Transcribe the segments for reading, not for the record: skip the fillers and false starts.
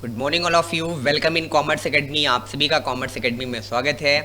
Good morning all of you. Welcome in commerce academy. आप सभी का कॉमर्स एकेडमी में स्वागत है।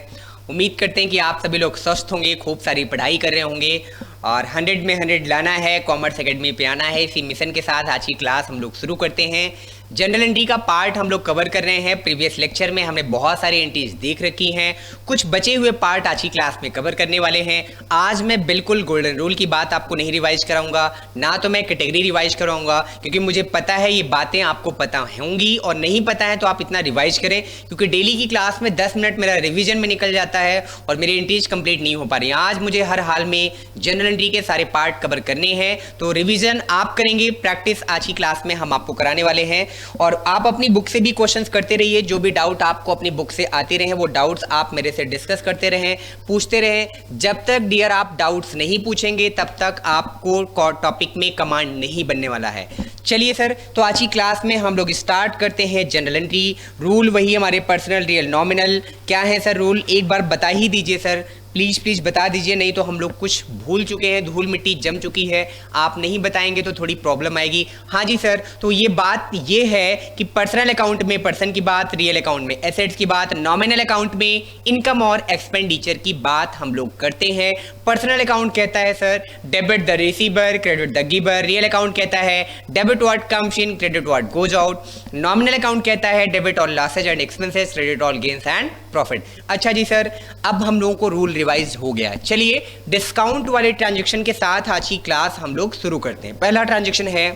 उम्मीद करते हैं कि आप सभी लोग स्वस्थ होंगे, खूब सारी पढ़ाई कर रहे होंगे और 100 में 100 लाना है, कॉमर्स एकेडमी पे आना है। इसी मिशन के साथ आज की क्लास हम लोग शुरू करते हैं। जनरल एंट्री का पार्ट हम लोग कवर कर रहे हैं। प्रीवियस लेक्चर में हमने बहुत सारी एंट्रीज देख रखी हैं, कुछ बचे हुए पार्ट आज की क्लास में कवर करने वाले हैं। आज मैं बिल्कुल गोल्डन रूल की बात आपको नहीं रिवाइज कराऊंगा, ना तो मैं कैटेगरी रिवाइज कराऊंगा, क्योंकि मुझे पता है ये बातें आपको पता होंगी और नहीं पता है तो आप इतना रिवाइज करें, क्योंकि डेली की क्लास में 10 मिनट मेरा रिविजन में निकल जाता है और मेरी एंट्रीज कंप्लीट नहीं हो पा रही है। आज मुझे हर हाल में जनरल एंट्री के सारे पार्ट कवर करने हैं, तो रिविजन आप करेंगे, प्रैक्टिस आज की क्लास में हम आपको कराने वाले हैं। और आप अपनी बुक से भी क्वेश्चंस करते रहिए, जो भी डाउट आपको अपनी बुक से आते रहे वो डाउट्स आप मेरे से डिस्कस करते रहें, पूछते रहें। जब तक डियर आप डाउट्स नहीं पूछेंगे तब तक आपको टॉपिक में कमांड नहीं बनने वाला है। चलिए सर, तो आज की क्लास में हम लोग स्टार्ट करते हैं जनरल एंट्री। रूल वही हमारे पर्सनल, रियल, नॉमिनल। क्या है सर रूल, एक बार बता ही दीजिए सर, प्लीज़ बता दीजिए, नहीं तो हम लोग कुछ भूल चुके हैं, धूल मिट्टी जम चुकी है। आप नहीं बताएंगे तो थोड़ी प्रॉब्लम आएगी। हाँ जी सर, तो ये बात ये है कि पर्सनल अकाउंट में पर्सन की बात, रियल अकाउंट में एसेट्स की बात, नॉमिनल अकाउंट में इनकम और एक्सपेंडिचर की बात हम लोग करते हैं। पर्सनल अकाउंट कहता है sir debit the receiver, credit the giver. Real account कहता है debit what comes in, credit what goes out. Nominal account कहता है debit all losses and expenses, credit all gains and profit. अच्छा जी sir, अब हम लोगों को रूल रिवाइज हो गया। चलिए डिस्काउंट वाले ट्रांजैक्शन के साथ आज की क्लास हम लोग शुरू करते हैं। पहला ट्रांजैक्शन है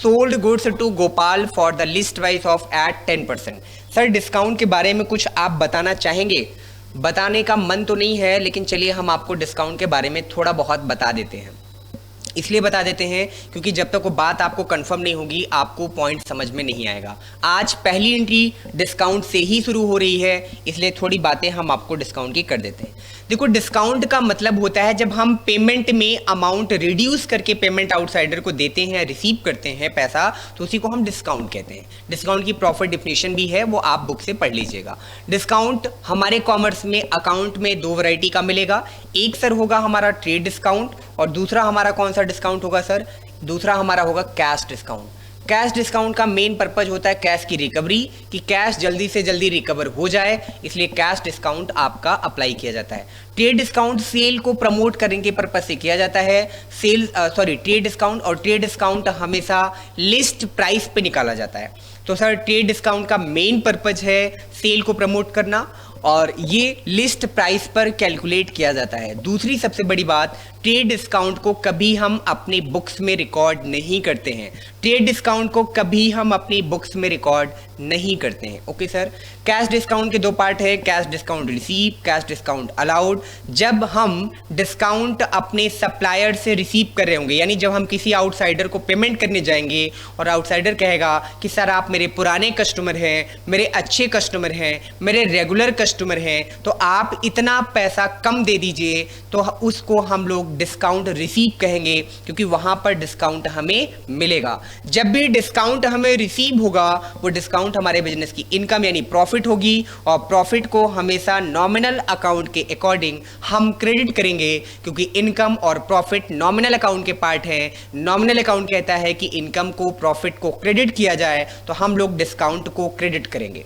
sold goods to Gopal for the list price of at 10%। Sir discount के बारे में कुछ आप बताना चाहेंगे? बताने का मन तो नहीं है, लेकिन चलिए हम आपको डिस्काउंट के बारे में थोड़ा बहुत बता देते हैं। इसलिए बता देते हैं क्योंकि जब तक वो बात आपको कंफर्म नहीं होगी आपको पॉइंट समझ में नहीं आएगा। आज पहली एंट्री डिस्काउंट से ही शुरू हो रही है, इसलिए थोड़ी बातें हम आपको डिस्काउंट की कर देते हैं। देखो, डिस्काउंट का मतलब होता है जब हम पेमेंट में अमाउंट रिड्यूस करके पेमेंट आउटसाइडर को देते हैं, रिसीव करते हैं पैसा, तो उसी को हम डिस्काउंट कहते हैं। डिस्काउंट की प्रॉपर डिफिनेशन भी है, वो आप बुक से पढ़ लीजिएगा। डिस्काउंट हमारे कॉमर्स में अकाउंट में दो वैरायटी का मिलेगा। एक सर होगा हमारा ट्रेड डिस्काउंट और दूसरा हमारा कौन सा डिस्काउंट होगा सर? दूसरा हमारा होगा कैश डिस्काउंट। कैश डिस्काउंट का मेन पर्पज होता है कैश की रिकवरी, कि कैश जल्दी से जल्दी रिकवर हो जाए, इसलिए कैश डिस्काउंट आपका अप्लाई किया जाता है। ट्रेड डिस्काउंट सेल को प्रमोट करने के पर्पज से किया जाता है। ट्रेड डिस्काउंट, और ट्रेड डिस्काउंट हमेशा लिस्ट प्राइस पे निकाला जाता है। तो सर ट्रेड डिस्काउंट का मेन पर्पज है सेल को प्रमोट करना और ये लिस्ट प्राइस पर कैलकुलेट किया जाता है। दूसरी सबसे बड़ी बात, ट्रेड डिस्काउंट को कभी हम अपनी बुक्स में रिकॉर्ड नहीं करते हैं। ट्रेड डिस्काउंट को कभी हम अपनी बुक्स में रिकॉर्ड नहीं करते हैं। Okay sir. कैश डिस्काउंट के दो पार्ट है, cash discount receive, cash discount allowed. जब हम डिस्काउंट अपने सप्लायर से रिसीव कर रहे होंगे, यानी जब हम किसी आउटसाइडर को पेमेंट करने जाएंगे और आउटसाइडर कहेगा कि सर आप मेरे पुराने कस्टमर हैं, मेरे अच्छे कस्टमर हैं, मेरे रेगुलर कस्टमर हैं, तो आप इतना पैसा कम दे दीजिए, तो उसको हम लोग डिस्काउंट रिसीव कहेंगे, क्योंकि वहां पर डिस्काउंट हमें मिलेगा। जब भी डिस्काउंट हमें रिसीव होगा वो डिस्काउंट हमारे बिजनेस की इनकम यानी प्रॉफिट होगी, और प्रॉफिट को हमेशा नॉमिनल अकाउंट के अकॉर्डिंग हम क्रेडिट करेंगे, क्योंकि इनकम और प्रॉफिट नॉमिनल अकाउंट के पार्ट हैं। नॉमिनल अकाउंट कहता है कि इनकम को, प्रॉफिट को क्रेडिट किया जाए, तो हम लोग डिस्काउंट को क्रेडिट करेंगे।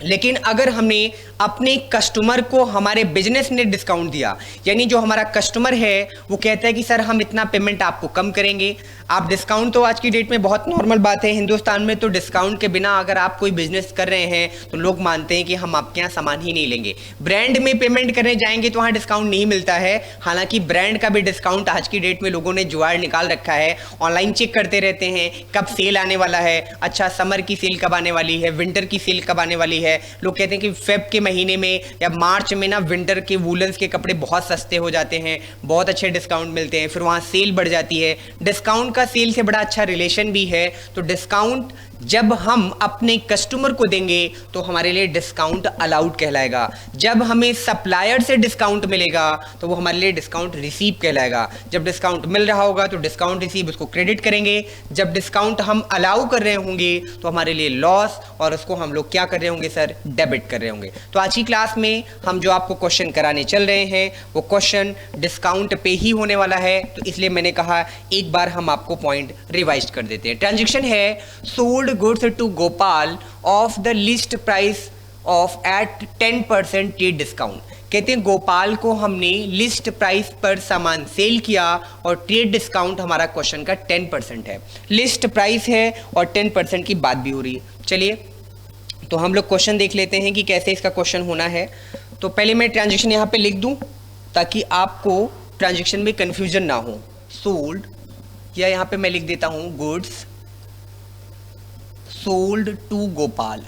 लेकिन अगर हमने अपने कस्टमर को, हमारे बिजनेस ने डिस्काउंट दिया, यानी जो हमारा कस्टमर है वो कहता है कि सर हम इतना पेमेंट आपको कम करेंगे। आप डिस्काउंट तो आज की डेट में बहुत नॉर्मल बात है हिंदुस्तान में, तो डिस्काउंट के बिना अगर आप कोई बिजनेस कर रहे हैं तो लोग मानते हैं कि हम आपके यहाँ सामान ही नहीं लेंगे। ब्रांड में पेमेंट करने जाएंगे तो वहाँ डिस्काउंट नहीं मिलता है। हालांकि ब्रांड का भी डिस्काउंट आज की डेट में लोगों ने जुगाड़ निकाल रखा है, ऑनलाइन चेक करते रहते हैं कब सेल आने वाला है। अच्छा, समर की सेल कब आने वाली है, विंटर की सेल कब आने वाली है। लोग कहते हैं कि फेब के महीने में या मार्च में ना विंटर के वूलन्स के कपड़े बहुत सस्ते हो जाते हैं, बहुत अच्छे डिस्काउंट मिलते हैं, फिर वहाँ सेल बढ़ जाती है। डिस्काउंट का सेल से बड़ा अच्छा रिलेशन भी है। तो डिस्काउंट जब हम अपने कस्टमर को देंगे तो हमारे लिए डिस्काउंट अलाउड कहलाएगा। जब हमें सप्लायर से डिस्काउंट मिलेगा तो वो हमारे लिए डिस्काउंट रिसीव कहलाएगा। जब डिस्काउंट मिल रहा होगा तो डिस्काउंट रिसीव, उसको क्रेडिट करेंगे। जब डिस्काउंट हम अलाउ कर रहे होंगे तो हमारे लिए लॉस, और उसको हम लोग क्या कर रहे होंगे सर? डेबिट कर रहे होंगे। तो आज की क्लास में हम जो आपको क्वेश्चन कराने चल रहे हैं वो क्वेश्चन डिस्काउंट पे ही होने वाला है, तो इसलिए मैंने कहा एक बार हम आपको पॉइंट रिवाइज कर देते हैं। ट्रांजैक्शन है sold sold goods to Gopal of the list price of at 10% trade discount. कहते हैं गोपाल को हमने लिस्ट प्राइस पर सामान सेल किया और ट्रेड डिस्काउंट हमारा क्वेश्चन का 10% है। लिस्ट प्राइस है और 10% की बात भी हो रही है। चलिए तो हम लोग क्वेश्चन देख लेते हैं कि कैसे इसका क्वेश्चन होना है। तो पहले मैं ट्रांजेक्शन यहाँ पे लिख दूं ताकि आपको ट्रांजेक्शन में कंफ्यूजन ना हो। सोल्ड, या यहाँ पे मैं लिख देता हूं goods sold to Gopal,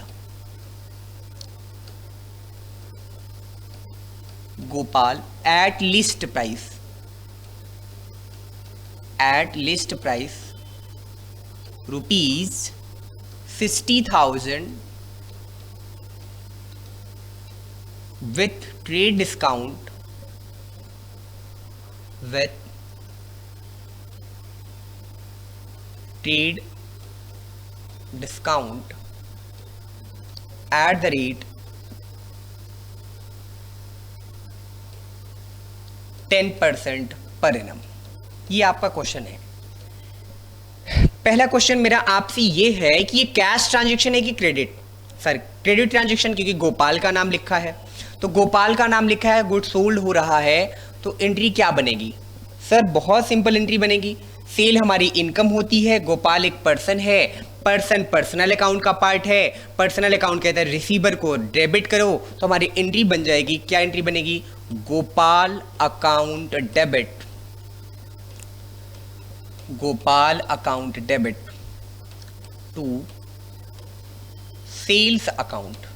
Gopal at list price rupees 60,000 with trade discount at the rate 10% per annum. ये आपका क्वेश्चन है। पहला क्वेश्चन मेरा आपसे ये है कि ये कैश ट्रांजैक्शन है कि क्रेडिट। सर क्रेडिट ट्रांजैक्शन, क्योंकि गोपाल का नाम लिखा है, तो गोपाल का नाम लिखा है, गुड सोल्ड हो रहा है, तो एंट्री क्या बनेगी? सर बहुत सिंपल एंट्री बनेगी। सेल हमारी इनकम होती है, गोपाल एक पर्सन है, पर्सन पर्सनल अकाउंट का पार्ट है, पर्सनल अकाउंट कहता है रिसीवर को डेबिट करो, तो हमारी एंट्री बन जाएगी। क्या एंट्री बनेगी? Gopal account debit, Gopal account debit to sales account.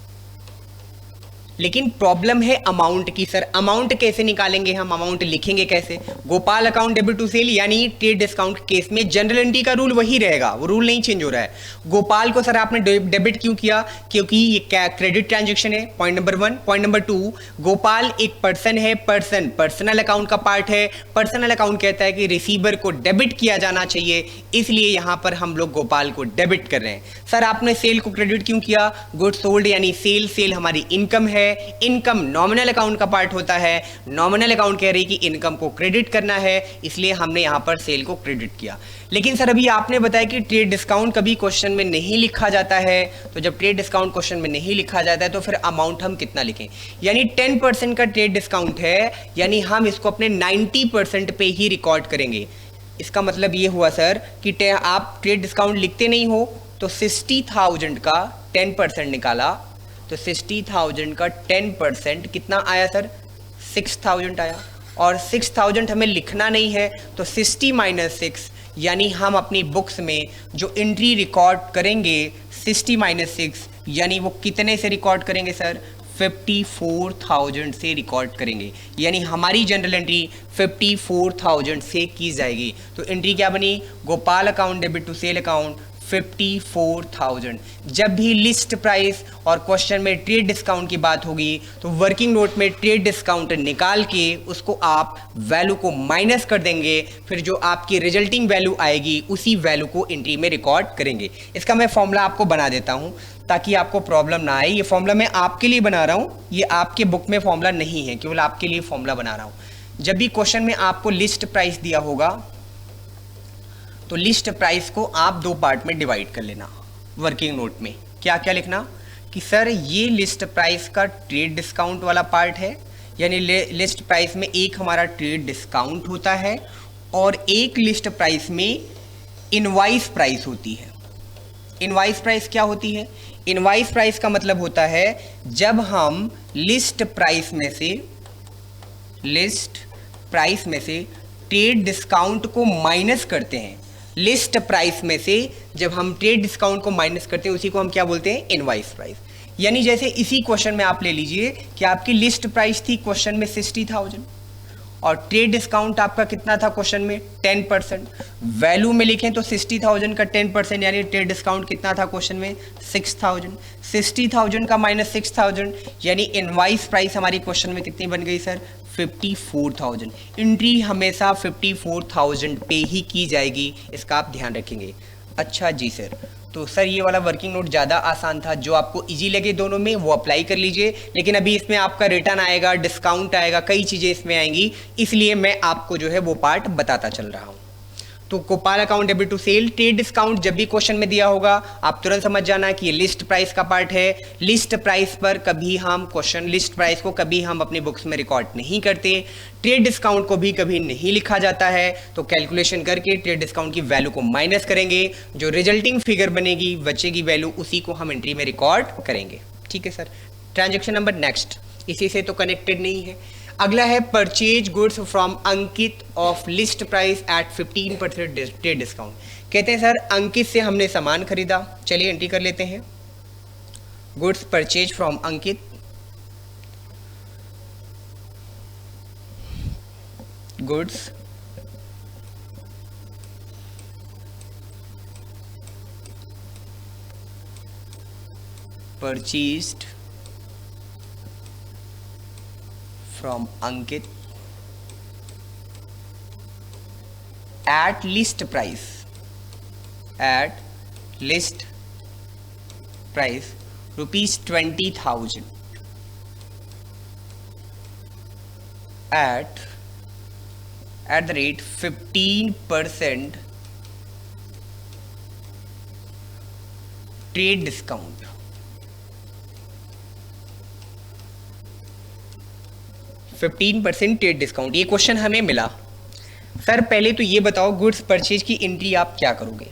लेकिन प्रॉब्लम है अमाउंट की। सर अमाउंट कैसे निकालेंगे हम? अमाउंट लिखेंगे कैसे? Gopal account debit to sale यानी ट्रेड डिस्काउंट केस में जनरल एंट्री का रूल वही रहेगा, वो रूल नहीं चेंज हो रहा है। गोपाल को सर आपने डेबिट क्यों किया? क्योंकि ये क्रेडिट ट्रांजैक्शन है, point number 1। Point number 2, Gopal एक पर्सन है, पर्सन पर्सनल अकाउंट का पार्ट है, पर्सनल अकाउंट कहता है कि रिसीवर को डेबिट किया जाना चाहिए, इसलिए यहां पर हम लोग गोपाल को डेबिट कर रहे हैं। सर आपने सेल को क्रेडिट क्यों किया? गुड सोल्ड यानी सेल हमारी इनकम है, इनकम नॉमिनल अकाउंट का पार्ट होता है, नॉमिनल अकाउंट कह रही कि इनकम को क्रेडिट करना है, इसलिए हमने यहां पर सेल को क्रेडिट किया। लेकिन सर अभी आपने बताया कि ट्रेड डिस्काउंट कभी क्वेश्चन में नहीं लिखा जाता है, तो जब ट्रेड डिस्काउंट क्वेश्चन में नहीं लिखा जाता है तो फिर अमाउंट हम कितना लिखें? यानी 10% का ट्रेड डिस्काउंट है, यानी हम इसको अपने 90% पे ही रिकॉर्ड करेंगे। इसका मतलब ये हुआ सर कि आप ट्रेड डिस्काउंट लिखते नहीं हो, तो 60,000 का 10% निकाला, तो 60,000 का 10% कितना आया सर? 6,000 आया। और 6,000 हमें लिखना नहीं है, तो 60 - 6 यानी हम अपनी बुक्स में जो एंट्री रिकॉर्ड करेंगे 60 - 6 यानी वो कितने से रिकॉर्ड करेंगे सर? 54,000 से रिकॉर्ड करेंगे, यानी हमारी जनरल एंट्री 54,000 से की जाएगी। तो एंट्री क्या बनी? Gopal account debit to sale account 54,000। जब भी लिस्ट प्राइस और क्वेश्चन में ट्रेड डिस्काउंट की बात होगी तो वर्किंग नोट में ट्रेड डिस्काउंट निकाल के उसको आप वैल्यू को माइनस कर देंगे, फिर जो आपकी रिजल्टिंग वैल्यू आएगी उसी वैल्यू को एंट्री में रिकॉर्ड करेंगे। इसका मैं फॉर्मूला आपको बना देता हूं ताकि आपको प्रॉब्लम ना आए। ये फॉर्मूला मैं आपके लिए बना रहा हूं, ये आपके बुक में फॉर्मूला नहीं है, केवल आपके लिए फॉर्मूला बना रहा हूं। जब भी क्वेश्चन में आपको लिस्ट प्राइस दिया होगा तो लिस्ट प्राइस को आप 2 पार्ट में डिवाइड कर लेना। वर्किंग नोट में क्या क्या लिखना कि सर ये लिस्ट प्राइस का ट्रेड डिस्काउंट वाला पार्ट है, यानी लिस्ट प्राइस में एक हमारा ट्रेड डिस्काउंट होता है और एक लिस्ट प्राइस में इनवाइस प्राइस होती है। इनवाइस प्राइस क्या होती है? इनवाइस प्राइस का मतलब होता है जब हम लिस्ट प्राइस में से ट्रेड डिस्काउंट को माइनस करते हैं। लिस्ट प्राइस में से जब हम ट्रेड डिस्काउंट को माइनस करते हैं उसी को हम क्या बोलते हैं? Invoice price. यानी जैसे इसी क्वेश्चन में आप ले लीजिए कि आपकी लिस्ट प्राइस थी क्वेश्चन में 60,000 और ट्रेड डिस्काउंट आपका कितना था क्वेश्चन में? 10%। वैल्यू में लिखें तो 60,000 का 10% यानी ट्रेड डिस्काउंट कितना था क्वेश्चन में? 6,000। 60,000 का माइनस 6,000 यानी इनवाइस प्राइस हमारी क्वेश्चन में कितनी बन गई सर? 54,000। एंट्री हमेशा 54,000 पे ही की जाएगी, इसका आप ध्यान रखेंगे। अच्छा जी सर, तो सर ये वाला वर्किंग नोट ज़्यादा आसान था, जो आपको इजी लगे दोनों में वो अप्लाई कर लीजिए। लेकिन अभी इसमें आपका रिटर्न आएगा, डिस्काउंट आएगा, कई चीज़ें इसमें आएंगी, इसलिए मैं आपको जो है वो पार्ट बताता चल रहा हूँ। तो Gopal account debit to sale. Trade discount जब भी क्वेश्चन में दिया होगा आप तुरंत समझ जाना कि ये लिस्ट प्राइस का पार्ट है। लिस्ट प्राइस पर कभी हम क्वेश्चन लिस्ट प्राइस को कभी हम अपनी बुक्स में रिकॉर्ड नहीं करते। ट्रेड डिस्काउंट को भी कभी नहीं लिखा जाता है। तो कैलकुलेशन करके ट्रेड डिस्काउंट की वैल्यू को माइनस करेंगे, जो रिजल्टिंग फिगर बनेगी बचेगी वैल्यू, उसी को हम एंट्री में रिकॉर्ड करेंगे। ठीक है सर। ट्रांजेक्शन नंबर नेक्स्ट, इसी से तो कनेक्टेड नहीं है। अगला है purchase goods from Ankit of list price at 15% trade discount. कहते हैं सर अंकित से हमने सामान खरीदा, चलिए एंट्री कर लेते हैं। Goods purchase from Ankit, goods purchased from Ankit at list price rupees 20,000 at the rate 15% trade discount। 15% trade discount, ये क्वेश्चन हमें मिला। सर पहले तो ये बताओ गुड्स परचेज की एंट्री आप क्या करोगे।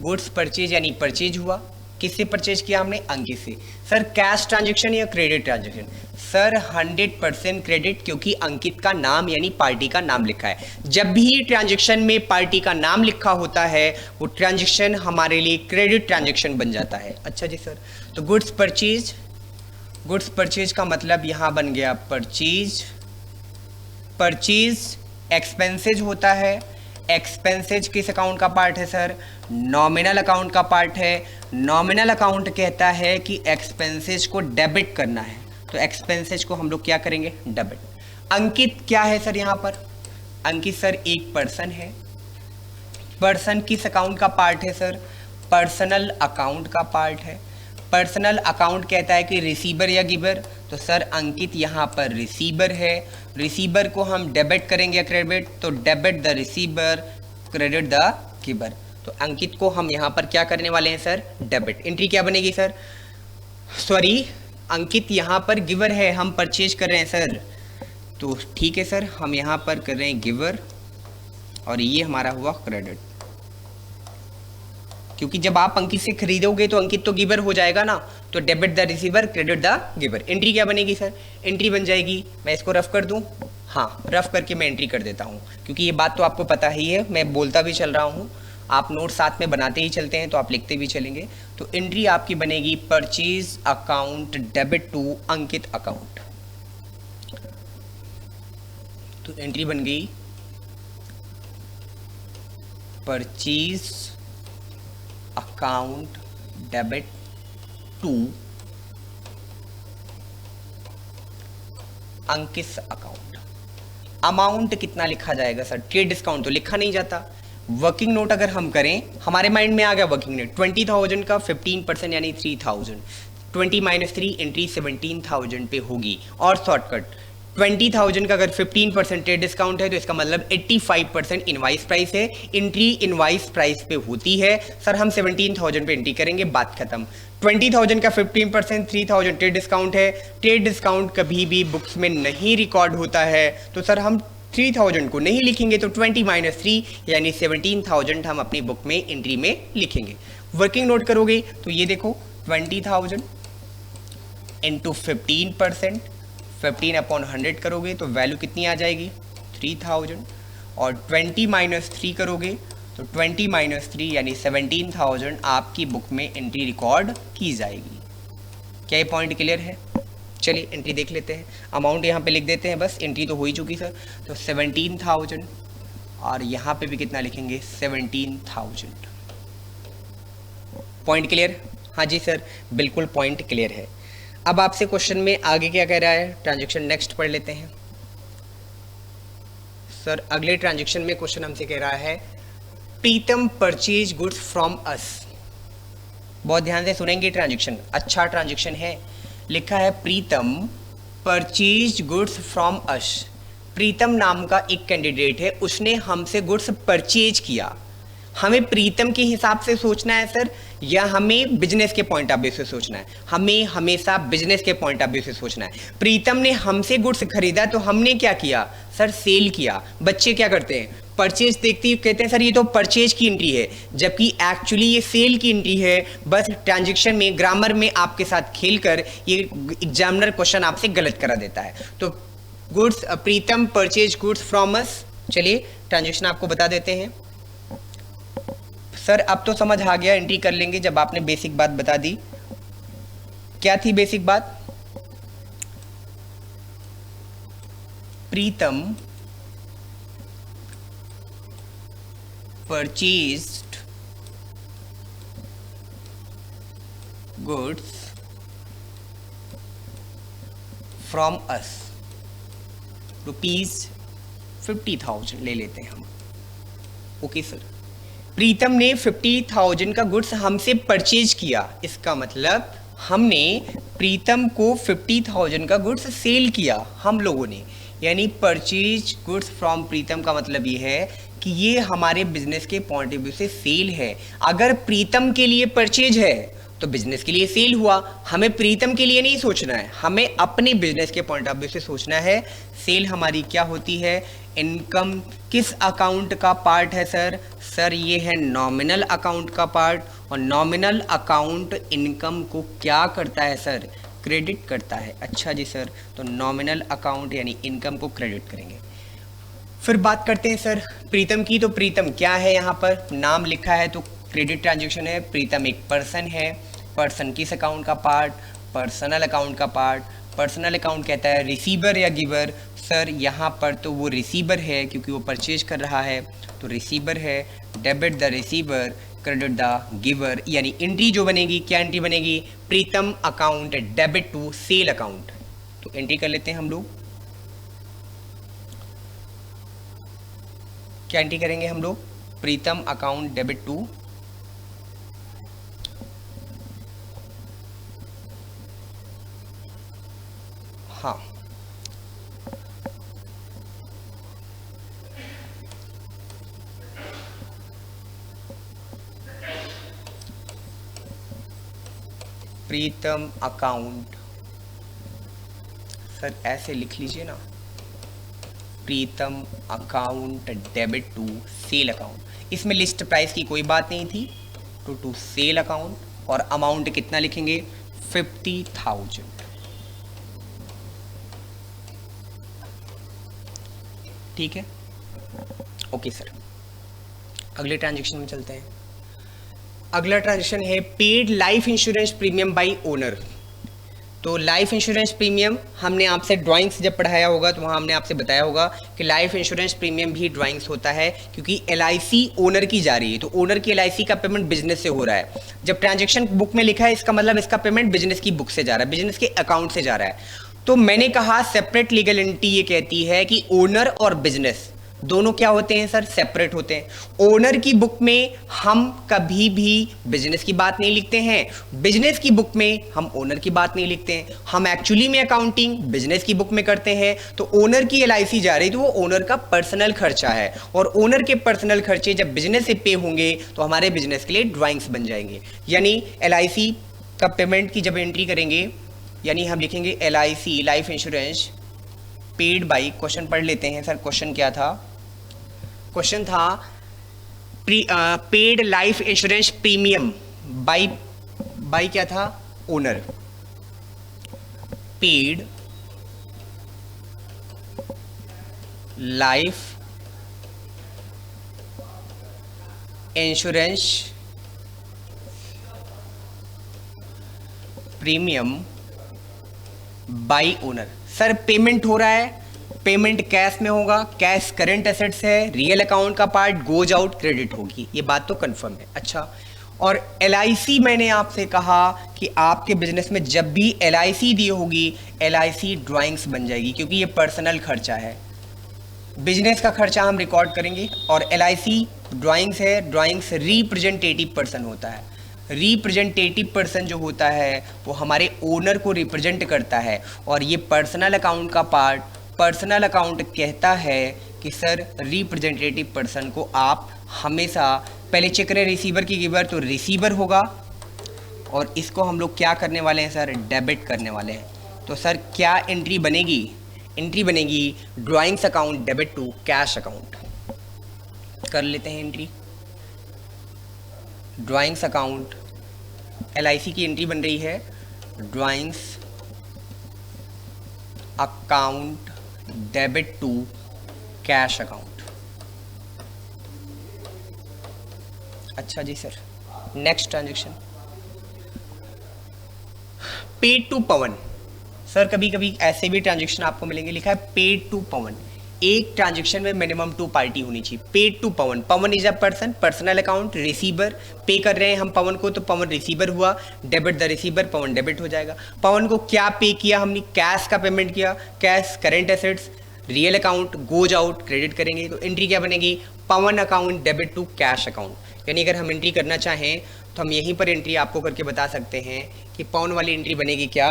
गुड्स परचेज यानी परचेज हुआ, किससे परचेज किया हमने, अंकित से। सर कैश ट्रांजैक्शन या क्रेडिट ट्रांजैक्शन, सर 100% क्रेडिट, क्योंकि अंकित का नाम यानी पार्टी का नाम लिखा है। जब भी ट्रांजैक्शन में पार्टी का नाम लिखा होता है वो ट्रांजैक्शन हमारे लिए क्रेडिट ट्रांजैक्शन बन जाता है। अच्छा जी सर। तो गुड्स परचेज का मतलब यहां बन गया परचेज एक्सपेंसेज होता है। एक्सपेंसेज किस अकाउंट का पार्ट है सर, नॉमिनल अकाउंट का पार्ट है। नॉमिनल अकाउंट कहता है कि एक्सपेंसेज को डेबिट करना है, तो एक्सपेंसेज को हम लोग क्या करेंगे, डेबिट। अंकित क्या है सर यहाँ पर, अंकित सर एक पर्सन है। पर्सन किस अकाउंट का पार्ट है सर, पर्सनल अकाउंट का पार्ट है। पर्सनल अकाउंट कहता है कि रिसीवर या गिवर, तो सर अंकित यहाँ पर रिसीवर है। रिसीवर को हम डेबिट करेंगे या क्रेडिट, तो debit the receiver, credit the giver. तो अंकित को हम यहाँ पर क्या करने वाले हैं सर, डेबिट। एंट्री क्या बनेगी सर, सॉरी अंकित यहाँ पर गिवर है, हम परचेज कर रहे हैं सर, तो ठीक है सर हम यहाँ पर कर रहे हैं गिवर और ये हमारा हुआ क्रेडिट, क्योंकि जब आप अंकित से खरीदोगे तो अंकित तो गिवर हो जाएगा ना, तो debit the receiver, credit the giver. Entry क्या बनेगी सर, एंट्री बन जाएगी, मैं इसको रफ कर दूं, हाँ रफ करके मैं एंट्री कर देता हूं, क्योंकि ये बात तो आपको पता ही है, मैं बोलता भी चल रहा हूं, आप नोट साथ में बनाते ही चलते हैं तो आप लिखते भी चलेंगे। तो एंट्री आपकी बनेगी purchase account debit to Ankit account. तो एंट्री बन गई purchase account debit to Ankit account. Amount कितना लिखा जाएगा सर, ट्रेड डिस्काउंट तो लिखा नहीं जाता। वर्किंग नोट अगर हम करें, हमारे माइंड में आ गया वर्किंग नोट 20,000 का 15% यानी 3,000, 20 - 3 एंट्री 17,000 पे होगी। और शॉर्टकट 20,000 का अगर 15% ट्रेड डिस्काउंट है तो इसका मतलब 85% इनवाइस प्राइस है, एंट्री इनवाइस प्राइस पे होती है। सर हम 17,000 पे एंट्री करेंगे, बात खत्म। 20,000 का 15% 3,000 ट्रेड डिस्काउंट है। ट्रेड डिस्काउंट कभी भी बुक्स में नहीं रिकॉर्ड होता है, तो सर हम 3,000 को नहीं लिखेंगे, तो 20 - 3 यानी 17,000 हम अपनी बुक में एंट्री में लिखेंगे। वर्किंग नोट करोगे तो ये देखो 20,000 इंटू 15%, 15/100 करोगे तो वैल्यू कितनी आ जाएगी 3,000, और 20 - 3 करोगे तो 20 - 3 यानी 17,000 आपकी बुक में एंट्री रिकॉर्ड की जाएगी। क्या ये पॉइंट क्लियर है? चलिए एंट्री देख लेते हैं। अमाउंट यहाँ पे लिख देते हैं, बस एंट्री तो हो ही चुकी सर, तो 17,000 और यहाँ पे भी कितना लिखेंगे 17,000। Point clear? हाँ जी सर बिल्कुल पॉइंट क्लियर है। अब आपसे क्वेश्चन में आगे क्या कह रहा है, ट्रांजैक्शन नेक्स्ट पढ़ लेते हैं। सर अगले ट्रांजैक्शन में क्वेश्चन हमसे कह रहा है प्रीतम परचेज गुड्स फ्रॉम अस। बहुत ध्यान से सुनेंगे, ट्रांजैक्शन अच्छा ट्रांजैक्शन है। लिखा है प्रीतम परचेज गुड्स फ्रॉम अस। प्रीतम नाम का एक कैंडिडेट है, उसने हमसे गुड्स परचेज किया। हमें प्रीतम के हिसाब से सोचना है सर, या हमें बिजनेस के पॉइंट ऑफ व्यू से सोचना है? हमें हमेशा बिजनेस के पॉइंट ऑफ व्यू से सोचना है। प्रीतम ने हमसे गुड्स खरीदा तो हमने क्या किया सर? सेल किया। बच्चे क्या करते हैं? परचेज देखते ही कहते हैं सर ये तो परचेज की एंट्री है, जबकि एक्चुअली ये सेल की एंट्री है। बस ट्रांजैक्शन में, ग्रामर में आपके साथ खेलकर ये एग्जामिनर क्वेश्चन आपसे गलत करा देता है। तो goods, Pritam purchase goods from us. चलिए ट्रांजैक्शन आपको बता देते हैं। सर अब तो समझ आ गया, एंट्री कर लेंगे जब आपने बेसिक बात बता दी। क्या थी बेसिक बात? प्रीतम परचेज्ड गुड्स फ्रॉम अस ₹50,000 ले लेते हैं हम। ओके सर, प्रीतम ने 50,000 का गुड्स हमसे परचेज किया। इसका मतलब हमने प्रीतम को 50,000 का गुड्स सेल किया हम लोगों ने, यानी परचेज गुड्स फ्रॉम प्रीतम का मतलब ये है कि ये हमारे बिजनेस के पॉइंट ऑफ व्यू से सेल है। अगर प्रीतम के लिए परचेज है तो बिजनेस के लिए सेल हुआ। हमें प्रीतम के लिए नहीं सोचना है, हमें अपने बिजनेस के पॉइंट ऑफ व्यू से सोचना है। सेल हमारी क्या होती है? इनकम किस अकाउंट का पार्ट है सर? सर ये है नॉमिनल अकाउंट का पार्ट, और नॉमिनल अकाउंट इनकम को क्या करता है सर? क्रेडिट करता है। अच्छा जी सर, तो नॉमिनल अकाउंट यानी इनकम को क्रेडिट करेंगे। फिर बात करते हैं सर प्रीतम की। तो प्रीतम क्या है? यहाँ पर नाम लिखा है तो क्रेडिट ट्रांजैक्शन है। प्रीतम एक पर्सन है। पर्सन किस अकाउंट का पार्ट? पर्सनल अकाउंट का पार्ट। पर्सनल अकाउंट कहता है रिसीवर या गिवर। सर यहाँ पर तो वो रिसीवर है क्योंकि वो परचेज कर रहा है, तो रिसीवर है। Debit the receiver, credit the giver, यानी एंट्री जो बनेगी, क्या एंट्री बनेगी? Pritam account debit to sale account. तो एंट्री कर लेते हैं हम लोग। क्या एंट्री करेंगे हम लोग? प्रीतम अकाउंट डेबिट टू हाँ प्रीतम अकाउंट, सर ऐसे लिख लीजिए ना, Pritam account debit to sale account. इसमें लिस्ट प्राइस की कोई बात नहीं थी, टू सेल अकाउंट, और अमाउंट कितना लिखेंगे? 50,000। ठीक है, ओके सर। अगले ट्रांजैक्शन में चलते हैं। अगला ट्रांजैक्शन है paid life insurance premium bye owner. तो लाइफ इंश्योरेंस प्रीमियम हमने आपसे ड्राइंग्स जब पढ़ाया होगा तो वहाँ हमने आपसे बताया होगा कि लाइफ इंश्योरेंस प्रीमियम भी ड्राइंग्स होता है, क्योंकि LIC ओनर की जा रही है, तो ओनर की LIC का पेमेंट बिजनेस से हो रहा है। जब ट्रांजैक्शन बुक में लिखा है इसका मतलब इसका पेमेंट बिजनेस की बुक से जा रहा है, बिजनेस के अकाउंट से जा रहा है। तो मैंने कहा सेपरेट लीगल एंटिटी ये कहती है कि ओनर और बिजनेस दोनों क्या होते हैं सर? सेपरेट होते हैं। ओनर की बुक में हम कभी भी बिजनेस की बात नहीं लिखते हैं, बिजनेस की बुक में हम ओनर की बात नहीं लिखते हैं। हम एक्चुअली में अकाउंटिंग बिजनेस की बुक में करते हैं। तो ओनर की LIC जा रही तो वो ओनर का पर्सनल खर्चा है, और ओनर के पर्सनल खर्चे जब बिजनेस से पे होंगे तो हमारे बिजनेस के लिए ड्राइंग्स बन जाएंगे। यानी LIC का पेमेंट की जब एंट्री करेंगे, यानी हम लिखेंगे LIC life insurance paid by, question पढ़ लेते हैं सर। क्वेश्चन क्या था? क्वेश्चन था paid life insurance premium by क्या था? Owner. Paid life insurance premium by owner. Sir payment हो रहा है, पेमेंट कैश में होगा, कैश करंट एसेट्स है, रियल अकाउंट का पार्ट गोज आउट, क्रेडिट होगी, ये बात तो कंफर्म है। अच्छा, और LIC मैंने आपसे कहा कि आपके बिजनेस में जब भी LIC दी होगी LIC ड्राइंग्स बन जाएगी, क्योंकि ये पर्सनल खर्चा है। बिजनेस का खर्चा हम रिकॉर्ड करेंगे, और LIC ड्राइंग्स है। ड्राइंग्स रिप्रेजेंटेटिव पर्सन होता है। रिप्रेजेंटेटिव पर्सन जो होता है वो हमारे ओनर को रिप्रेजेंट करता है, और ये पर्सनल अकाउंट का पार्ट पर्सनल अकाउंट कहता है कि सर रिप्रेजेंटेटिव पर्सन को आप हमेशा पहले चेक करें रिसीवर की गिवर, तो रिसीवर होगा और इसको हम लोग क्या करने वाले हैं सर, डेबिट करने वाले हैं। तो सर क्या एंट्री बनेगी, एंट्री बनेगी drawings account debit to cash account. कर लेते हैं एंट्री, ड्राइंग्स अकाउंट LIC की एंट्री बन रही है, drawings account debit to cash account. अच्छा जी sir, next transaction paid to Pawan. Sir कभी कभी ऐसे भी ट्रांजेक्शन आपको मिलेंगे, लिखा है पेड टू पवन। एक ट्रांजेक्शन में मिनिमम 2 पार्टी होनी चाहिए। Paid to Pawan, Pawan is a person, personal account, receiver, pay कर रहे हैं हम पवन को तो पवन रिसीवर हुआ, debit the receiver, Pawan debit हो जाएगा। पवन को क्या पे किया हमने, कैश का पेमेंट किया, cash current assets, real account goes out, credit करेंगे। तो एंट्री क्या बनेगी, Pawan account debit to cash account. यानी अगर हम एंट्री करना चाहें तो हम यहीं पर एंट्री आपको करके बता सकते हैं कि पवन वाली एंट्री बनेगी क्या,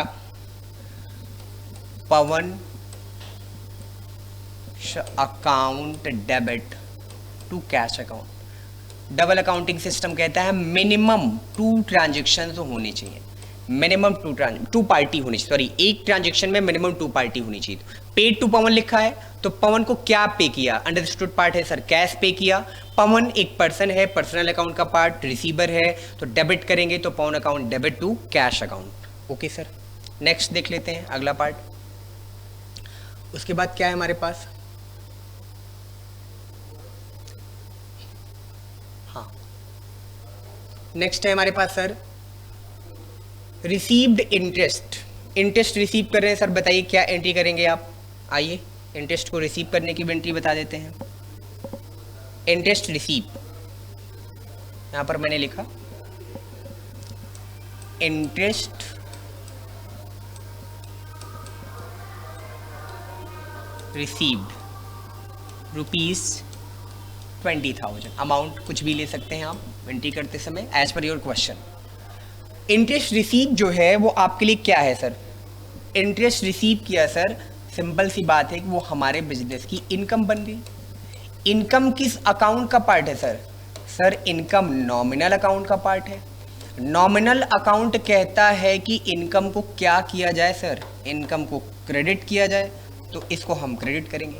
Pawan account debit to cash account. Double accounting system कहता है मिनिमम 2 ट्रांजेक्शन होने चाहिए, मिनिमम 2 पार्टी होनी चाहिए, सॉरी एक ट्रांजेक्शन में मिनिमम 2 पार्टी होनी चाहिए। पेड टू पवन लिखा है तो पवन को क्या पे किया, अंडरस्टूड पार्ट है सर, कैश पे किया। पवन एक पर्सन है, पर्सनल अकाउंट का पार्ट, रिसीवर है, तो डेबिट करेंगे तो Pawan account debit to cash account. Okay sir, next देख लेते हैं अगला पार्ट। उसके बाद क्या है हमारे पास, हाँ नेक्स्ट है हमारे पास sir received interest. Interest receive कर रहे हैं सर, बताइए क्या एंट्री करेंगे आप। आइए इंटरेस्ट को रिसीव करने की एंट्री बता देते हैं। इंटरेस्ट रिसीव, यहां पर मैंने लिखा इंटरेस्ट रिसीव्ड ₹20,000। अमाउंट कुछ भी ले सकते हैं आप एंट्री करते समय as per your question. Interest receive जो है वो आपके लिए क्या है सर, इंटरेस्ट रिसीव किया सर, सिंपल सी बात है कि वो हमारे बिजनेस की इनकम बन गई। इनकम किस अकाउंट का पार्ट है sir, sir income nominal account का पार्ट है। नॉमिनल अकाउंट कहता है कि इनकम को क्या किया जाए सर, इनकम को क्रेडिट किया जाए, तो इसको हम क्रेडिट करेंगे।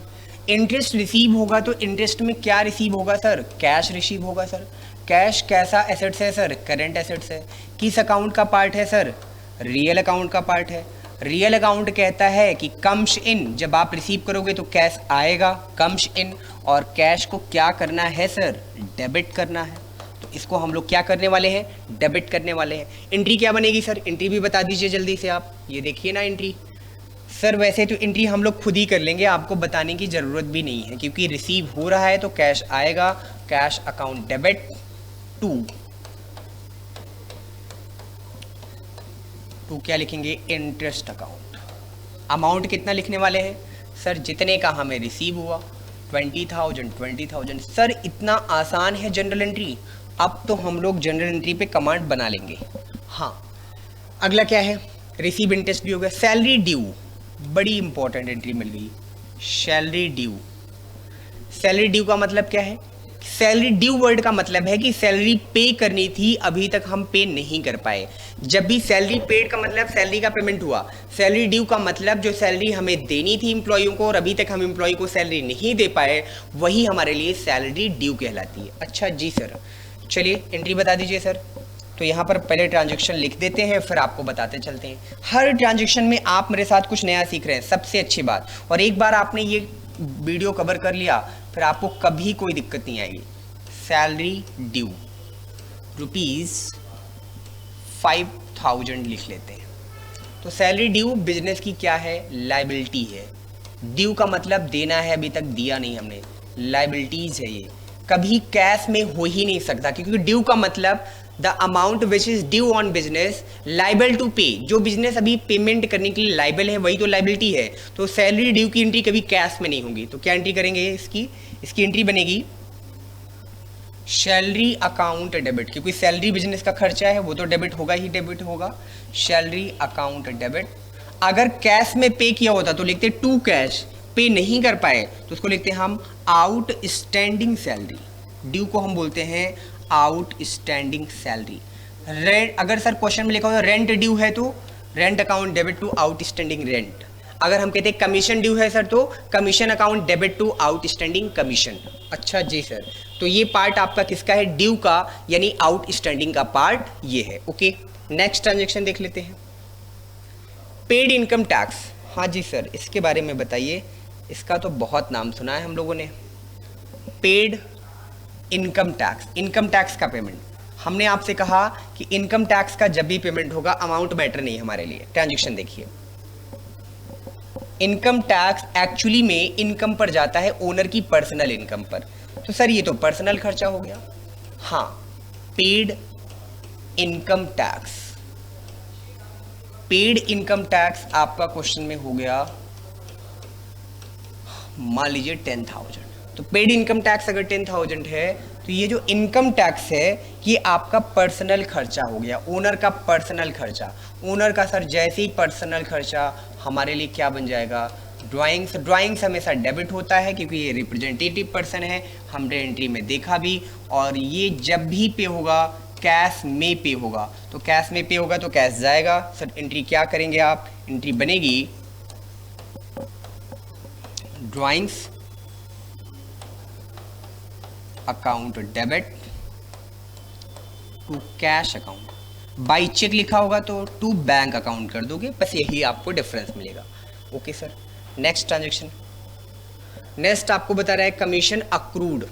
इंटरेस्ट रिसीव होगा तो इंटरेस्ट में क्या रिसीव होगा सर, कैश रिसीव होगा सर। कैश कैसा एसेट्स है सर, करेंट एसेट्स है। किस अकाउंट का पार्ट है सर, रियल अकाउंट का पार्ट है। रियल अकाउंट कहता है कि कम्स इन, जब आप रिसीव करोगे तो कैश आएगा, कम्स इन, और कैश को क्या करना है सर, डेबिट करना है। तो इसको हम लोग क्या करने वाले हैं, डेबिट करने वाले हैं। एंट्री क्या बनेगी सर, एंट्री भी बता दीजिए जल्दी से आप। ये देखिए ना एंट्री, सर वैसे तो एंट्री हम लोग खुद ही कर लेंगे, आपको बताने की ज़रूरत भी नहीं है क्योंकि रिसीव हो रहा है तो कैश आएगा। कैश अकाउंट डेबिट टू क्या लिखेंगे, इंटरेस्ट अकाउंट। अमाउंट कितना लिखने वाले हैं सर, जितने का हमें रिसीव हुआ 20,000। सर इतना आसान है जनरल एंट्री। अब तो हम लोग जनरल एंट्री पे कमांड बना लेंगे। हाँ अगला क्या है, रिसीव इंटरेस्ट भी हो गया। सैलरी ड्यू, बड़ी इंपॉर्टेंट एंट्री मिल गई, सैलरी ड्यू। सैलरी ड्यू का मतलब क्या है, सैलरी ड्यू वर्ड का मतलब है कि सैलरी पे करनी थी, अभी तक हम पे नहीं कर पाए। जब भी सैलरी पेड का मतलब सैलरी का पेमेंट हुआ, सैलरी ड्यू का मतलब जो सैलरी हमें देनी थी एम्प्लॉइयों को और अभी तक हम एम्प्लॉय को सैलरी नहीं दे पाए, वही हमारे लिए सैलरी ड्यू कहलाती है। अच्छा जी सर, चलिए एंट्री बता दीजिए सर। तो यहाँ पर पहले ट्रांजेक्शन लिख देते हैं, फिर आपको बताते चलते हैं। हर ट्रांजेक्शन में आप मेरे साथ कुछ नया सीख रहे हैं, सबसे अच्छी बात। और एक बार आपने ये वीडियो कवर कर लिया फिर आपको कभी कोई दिक्कत नहीं आएगी। सैलरी ड्यू ₹5,000 लिख लेते हैं। तो सैलरी ड्यू बिजनेस की क्या है, लाइबिलिटी है। ड्यू का मतलब देना है, अभी तक दिया नहीं हमने, लाइबिलिटीज है ये, कभी कैश में हो ही नहीं सकता क्योंकि ड्यू का मतलब the amount which is due on business liable to pay, जो बिजनेस अभी पेमेंट करने के लिए लाइबल है वही तो लाइबिलिटी है। तो सैलरी ड्यू की एंट्री कभी कैश में नहीं होगी, तो क्या एंट्री करेंगे इसकी एंट्री बनेगी सैलरी अकाउंट डेबिट, क्योंकि सैलरी बिजनेस का खर्चा है वो तो डेबिट होगा ही, डेबिट होगा सैलरी अकाउंट डेबिट। अगर कैश में पे किया होता तो लिखते टू कैश, पे नहीं कर पाए तो उसको लिखते हैं हम आउटस्टैंडिंग सैलरी। ड्यू को हम बोलते हैं आउटस्टैंडिंग सैलरी। रेंट, अगर सर क्वेश्चन में लिखा हो रेंट ड्यू है तो rent account debit to outstanding rent. अगर हम कहते हैं कमीशन ड्यू है सर तो commission account debit to outstanding commission. अच्छा जी सर, तो ये पार्ट आपका किसका है? ड्यू का, यानी आउटस्टैंडिंग का पार्ट ये है। ओके, नेक्स्ट ट्रांजेक्शन देख लेते हैं। Paid income tax. हाँ जी सर, इसके बारे में बताइए। इसका तो बहुत नाम सुना है हम लोगों ने। Paid income tax, income tax का पेमेंट। हमने आपसे कहा कि इनकम टैक्स का जब भी पेमेंट होगा अमाउंट मैटर नहीं हमारे लिए। ट्रांजेक्शन देखिए, इनकम टैक्स एक्चुअली में इनकम पर जाता है, ओनर की पर्सनल इनकम पर। तो सर ये तो पर्सनल खर्चा हो गया। हाँ, paid income tax, paid income tax आपका क्वेश्चन में हो गया, मान लीजिए 10,000। तो पेड इनकम टैक्स अगर 10,000 है तो ये जो इनकम टैक्स है ये आपका पर्सनल खर्चा हो गया, ओनर का पर्सनल खर्चा। ओनर का सर जैसे ही पर्सनल खर्चा हमारे लिए क्या बन जाएगा? ड्राइंग्स। ड्राइंग्स हमेशा डेबिट होता है क्योंकि ये रिप्रेजेंटेटिव पर्सन है, हमने एंट्री में देखा भी। और ये जब भी पे होगा कैश में पे होगा, तो कैश में पे होगा तो कैश जाएगा। सर एंट्री क्या करेंगे आप? एंट्री बनेगी drawings account debit to cash account. By cheque लिखा होगा तो टू बैंक अकाउंट कर दोगे, बस यही आपको डिफरेंस मिलेगा। Okay sir, next transaction. Next आपको बता रहा है कमीशन अक्रूड।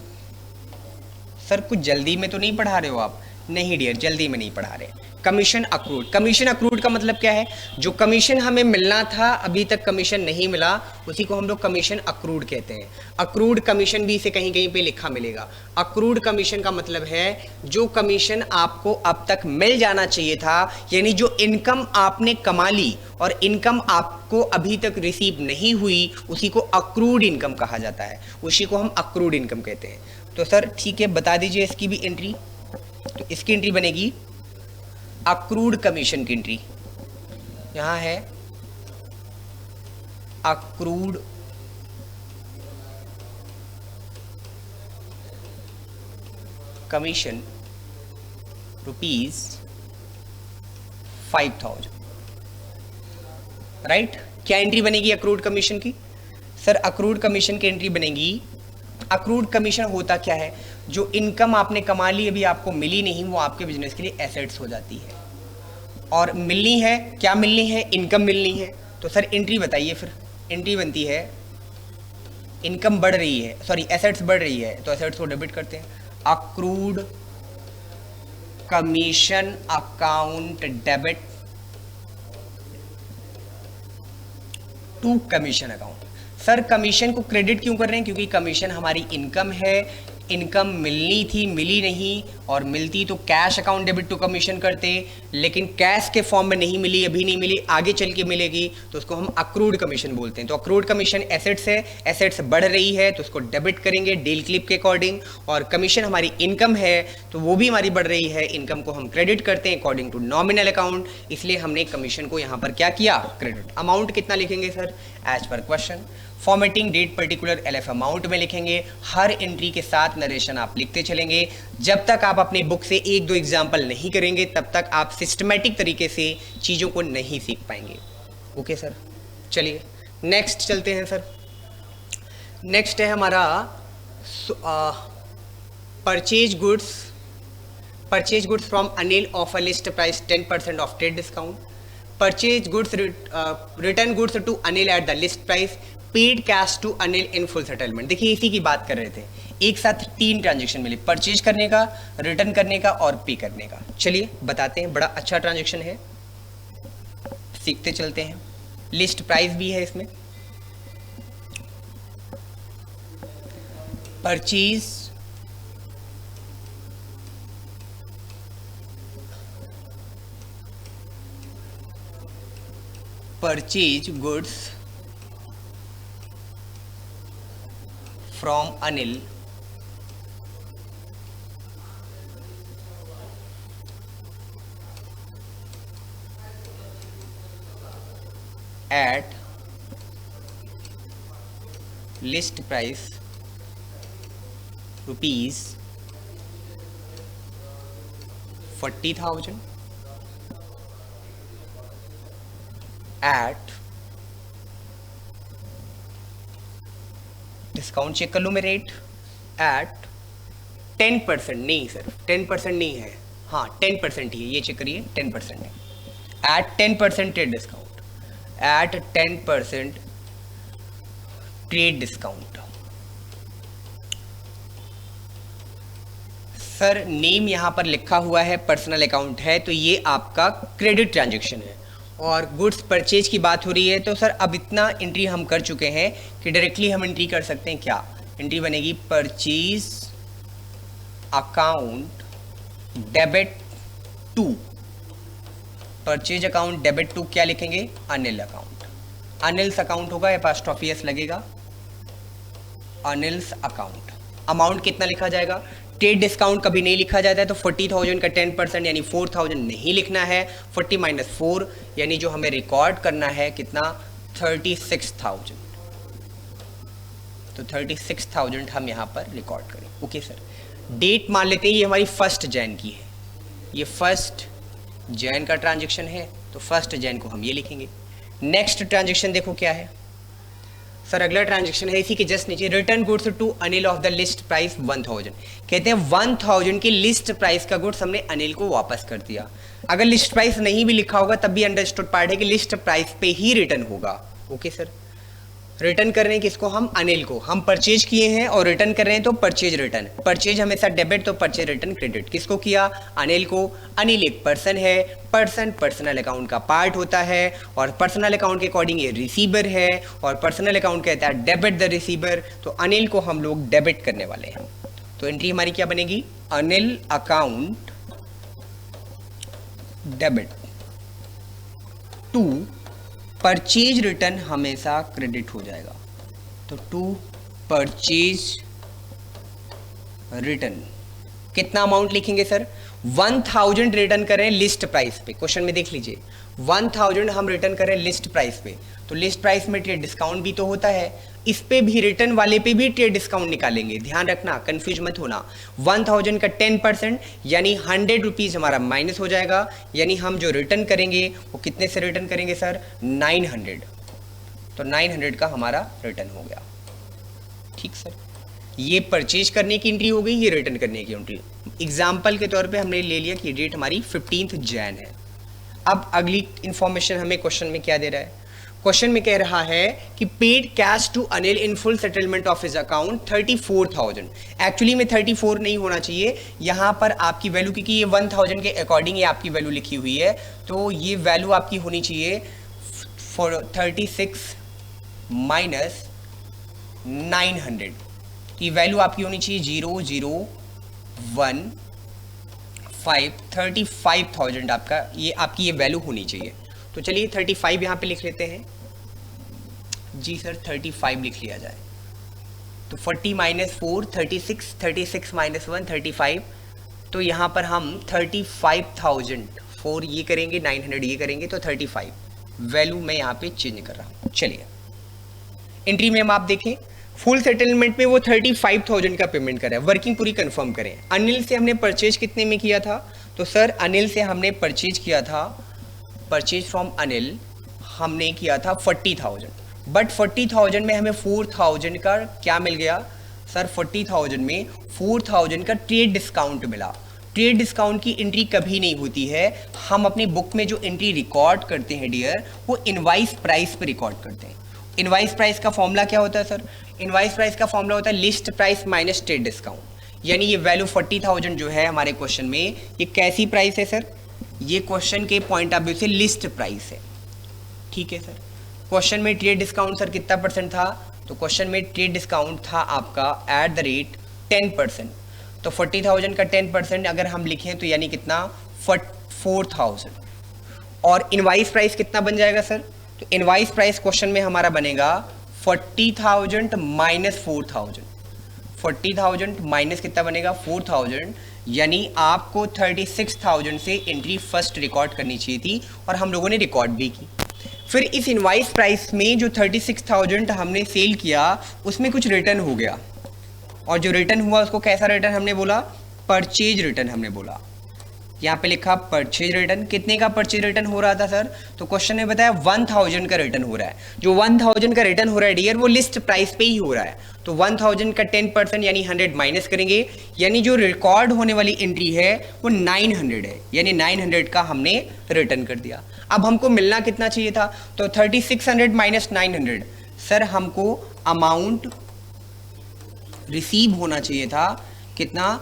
सर कुछ जल्दी में तो नहीं पढ़ा रहे हो आप? नहीं डियर, जल्दी में नहीं पढ़ा रहे। कमीशन अक्रूड, कमीशन अक्रूड का मतलब क्या है? जो कमीशन हमें मिलना था अभी तक कमीशन नहीं मिला, उसी को हम लोग कमीशन अक्रूड कहते हैं। अक्रूड कमीशन भी इसे कहीं कहीं पे लिखा मिलेगा। अक्रूड कमीशन का मतलब है जो कमीशन आपको अब तक मिल जाना चाहिए था, यानी जो इनकम आपने कमा ली और इनकम आपको अभी तक रिसीव नहीं हुई, उसी को अक्रूड इनकम कहा जाता है, उसी को हम अक्रूड इनकम कहते हैं। तो सर ठीक है, बता दीजिए इसकी भी एंट्री। तो इसकी एंट्री बनेगी अक्रूड कमीशन की एंट्री। यहां है अक्रूड कमीशन ₹5,000। राइट, क्या एंट्री बनेगी अक्रूड कमीशन की? सर अक्रूड कमीशन की एंट्री बनेगी, अक्रूड कमीशन होता क्या है? जो इनकम आपने कमा ली अभी आपको मिली नहीं, वो आपके बिजनेस के लिए एसेट्स हो जाती है। और मिलनी है, क्या मिलनी है? इनकम मिलनी है। तो सर एंट्री बताइए फिर। एंट्री बनती है इनकम बढ़ रही है, सॉरी एसेट्स बढ़ रही है, तो एसेट्स को डेबिट करते हैं। Accrued commission account debit to commission account. Sir commission को क्रेडिट क्यों कर रहे हैं? क्योंकि कमीशन हमारी इनकम है, इनकम मिलनी थी, मिली नहीं, और मिलती तो cash account debit to commission करते, लेकिन कैश के फॉर्म में नहीं मिली, अभी नहीं मिली, आगे चल के मिलेगी, तो उसको हम अक्रूड कमीशन बोलते हैं। तो अक्रूड कमीशन एसेट्स है, एसेट्स बढ़ रही है तो उसको डेबिट करेंगे डील क्लिप के अकॉर्डिंग, और कमीशन हमारी इनकम है तो वो भी हमारी बढ़ रही है, इनकम को हम क्रेडिट करते हैं अकॉर्डिंग टू नॉमिनल अकाउंट, इसलिए हमने कमीशन को यहाँ पर क्या किया? क्रेडिट। अमाउंट कितना लिखेंगे sir? As per question formatting date particular LF amount में लिखेंगे। हर एंट्री के साथ नरेशन आप लिखते चलेंगे। जब तक आप अपने बुक से एक दो एग्जाम्पल नहीं करेंगे तब तक आप सिस्टमैटिक तरीके से चीज़ों को नहीं सीख पाएंगे। ओके सर, चलिए नेक्स्ट चलते हैं सर। नेक्स्ट है हमारा purchase goods from Anil of a list price 10% off trade discount. Purchase goods return goods to Anil at the list price, paid cash to Anil in full settlement. देखिए इसी की बात कर रहे थे, एक साथ 3 ट्रांजेक्शन मिले, परचेज करने का, रिटर्न करने का और पे करने का। चलिए बताते हैं, बड़ा अच्छा ट्रांजेक्शन है, सीखते चलते हैं। लिस्ट प्राइस भी है इसमें। Purchase goods from Anil at list price rupees 40,000 at, discount check कर लूँ मैं रेट, एट 10%, नहीं सर 10% नहीं है, हाँ 10% ही है, ये चेक करिए 10% है, at 10% trade discount, at 10% trade discount. Sir name यहाँ पर लिखा हुआ है, पर्सनल अकाउंट है, तो ये आपका क्रेडिट ट्रांजैक्शन है, और गुड्स परचेज की बात हो रही है, तो सर अब इतना एंट्री हम कर चुके हैं कि डायरेक्टली हम एंट्री कर सकते हैं। क्या एंट्री बनेगी? Purchase account debit to, purchase account debit to क्या लिखेंगे? अनिल अकाउंट, अनिल्स अकाउंट होगा या एपॉस्ट्रोफी एस लगेगा, अनिल्स अकाउंट। अमाउंट कितना लिखा जाएगा? ट्रेड डिस्काउंट कभी नहीं लिखा जाता है, तो 40,000 का 10% यानी 4,000 नहीं लिखना है, 40 माइनस 4 यानी जो हमें रिकॉर्ड करना है कितना? 36,000, तो 36,000 हम यहाँ पर रिकॉर्ड करें। ओके सर, डेट मान लेते हैं ये हमारी 1 जैन की है, ये 1 जैन का ट्रांजेक्शन है, तो 1 जैन को हम ये लिखेंगे। नेक्स्ट ट्रांजेक्शन देखो क्या है सर, अगला ट्रांजेक्शन है इसी के जस्ट नीचे, return goods to Anil of the list price 1000। कहते हैं 1000 की लिस्ट प्राइस का गुड्स हमने अनिल को वापस कर दिया। अगर लिस्ट प्राइस नहीं भी लिखा होगा तब भी अंडरस्टूड पार्ट है कि लिस्ट प्राइस पे ही रिटर्न होगा। ओके सर, रिटर्न कर रहे हैं किसको? हम अनिल को, हम परचेज किए हैं और रिटर्न कर रहे हैं, तो परचेज रिटर्न, परचेज हमेशा डेबिट तो परचेज रिटर्न क्रेडिट। किसको किया? अनिल को। अनिल एक पर्सन है, पर्सन पर्सनल अकाउंट का पार्ट होता है, और पर्सनल अकाउंट के अकॉर्डिंग ये रिसीवर है, और पर्सनल अकाउंट कहता है डेबिट द रिसीवर, तो अनिल को हम लोग डेबिट करने वाले हैं। तो एंट्री हमारी क्या बनेगी? Anil account debit to purchase return हमेशा क्रेडिट हो जाएगा, तो टू परचेज रिटर्न कितना अमाउंट लिखेंगे सर? 1000 रिटर्न करें लिस्ट प्राइस पे, क्वेश्चन में देख लीजिए 1000 हम रिटर्न करें लिस्ट प्राइस पे, तो लिस्ट प्राइस में ट्रेड डिस्काउंट भी तो होता है, इस पे भी रिटर्न वाले पे भी ट्रेड डिस्काउंट निकालेंगे, ध्यान रखना, कंफ्यूज मत होना। 1000 का 10% यानी 100 रुपीज़ हमारा माइनस हो जाएगा, यानी हम जो रिटर्न करेंगे वो कितने से रिटर्न करेंगे सर? 900, तो 900 का हमारा रिटर्न हो गया। ठीक सर, ये परचेज करने की एंट्री हो गई, ये रिटर्न करने की एंट्री। एग्जाम्पल के तौर पे हमने ले लिया कि डेट हमारी 15 जैन है। अब अगली इंफॉर्मेशन हमें क्वेश्चन में क्या दे रहा है? क्वेश्चन में कह रहा है कि paid cash to Anil in full settlement of his account 34,000। Actually में 34 नहीं होना चाहिए, यहाँ पर आपकी वैल्यू, क्योंकि ये 1000 के अकॉर्डिंग ये आपकी वैल्यू लिखी हुई है, तो ये वैल्यू आपकी होनी चाहिए 36 माइनस 900, ये वैल्यू आपकी होनी चाहिए 001,5 35,000 आपका, ये आपकी ये वैल्यू होनी चाहिए। तो चलिए 35 यहाँ पे लिख लेते हैं जी सर, 35 लिख लिया जाए, तो 40 माइनस 4 36, 36 माइनस 1 35, तो यहाँ पर हम 35,000 4 ये करेंगे, 900 ये करेंगे, तो 35 वैल्यू मैं यहाँ पे चेंज कर रहा हूँ। चलिए एंट्री में हम आप देखें, फुल सेटलमेंट में वो 35,000 का पेमेंट करा है, वर्किंग पूरी कंफर्म करें। अनिल से हमने परचेज कितने में किया था? तो सर अनिल से हमने परचेज किया था, परचेज फ्रॉम अनिल हमने किया था 40,000, बट 40,000 में हमें 4,000 का क्या मिल गया सर? 40,000 में 4,000 का ट्रेड डिस्काउंट मिला। ट्रेड डिस्काउंट की एंट्री कभी नहीं होती है, हम अपनी बुक में जो एंट्री रिकॉर्ड करते हैं डियर, वो इनवाइस प्राइस पे रिकॉर्ड करते हैं। इनवाइस प्राइस का फॉर्मूला क्या होता है सर? इनवाइस प्राइस का फॉर्मूला होता है list price minus trade discount, यानी ये वैल्यू 40,000 जो है हमारे क्वेश्चन में, ये कैसी प्राइस है सर? ये क्वेश्चन के पॉइंट ऑफ व्यू से लिस्ट प्राइस है। ठीक है सर, क्वेश्चन में ट्रेड डिस्काउंट सर कितना परसेंट था? तो क्वेश्चन में ट्रेड डिस्काउंट था आपका एट द रेट 10%, तो 40,000 का 10% अगर हम लिखें तो यानी कितना? 4,000। और इनवाइस प्राइस कितना बन जाएगा सर? तो इनवाइस प्राइस क्वेश्चन में हमारा बनेगा 40,000 माइनस 4,000, 40,000 माइनस कितना बनेगा? 4,000, यानी आपको 36,000 से एंट्री फर्स्ट रिकॉर्ड करनी चाहिए थी, और हम लोगों ने रिकॉर्ड भी की। फिर इस इनवाइस प्राइस में जो 36,000 हमने सेल किया उसमें कुछ रिटर्न हो गया, और जो रिटर्न हुआ उसको कैसा रिटर्न हमने बोला, परचेज रिटर्न हमने बोला। यहाँ पे लिखा परचेज रिटर्न। कितने का परचेज रिटर्न हो रहा था सर? तो क्वेश्चन ने बताया 1000 का रिटर्न हो रहा है। जो 1000 का रिटर्न हो रहा है डियर, वो लिस्ट प्राइस पे ही हो रहा है। तो 1000 का 10% यानी 100 माइनस करेंगे, यानी जो रिकॉर्ड होने वाली एंट्री है वो 900 है, यानी 900 का हमने रिटर्न कर दिया। अब हमको मिलना कितना चाहिए था? तो 3600 माइनस 900, सर हमको अमाउंट रिसीव होना चाहिए था कितना?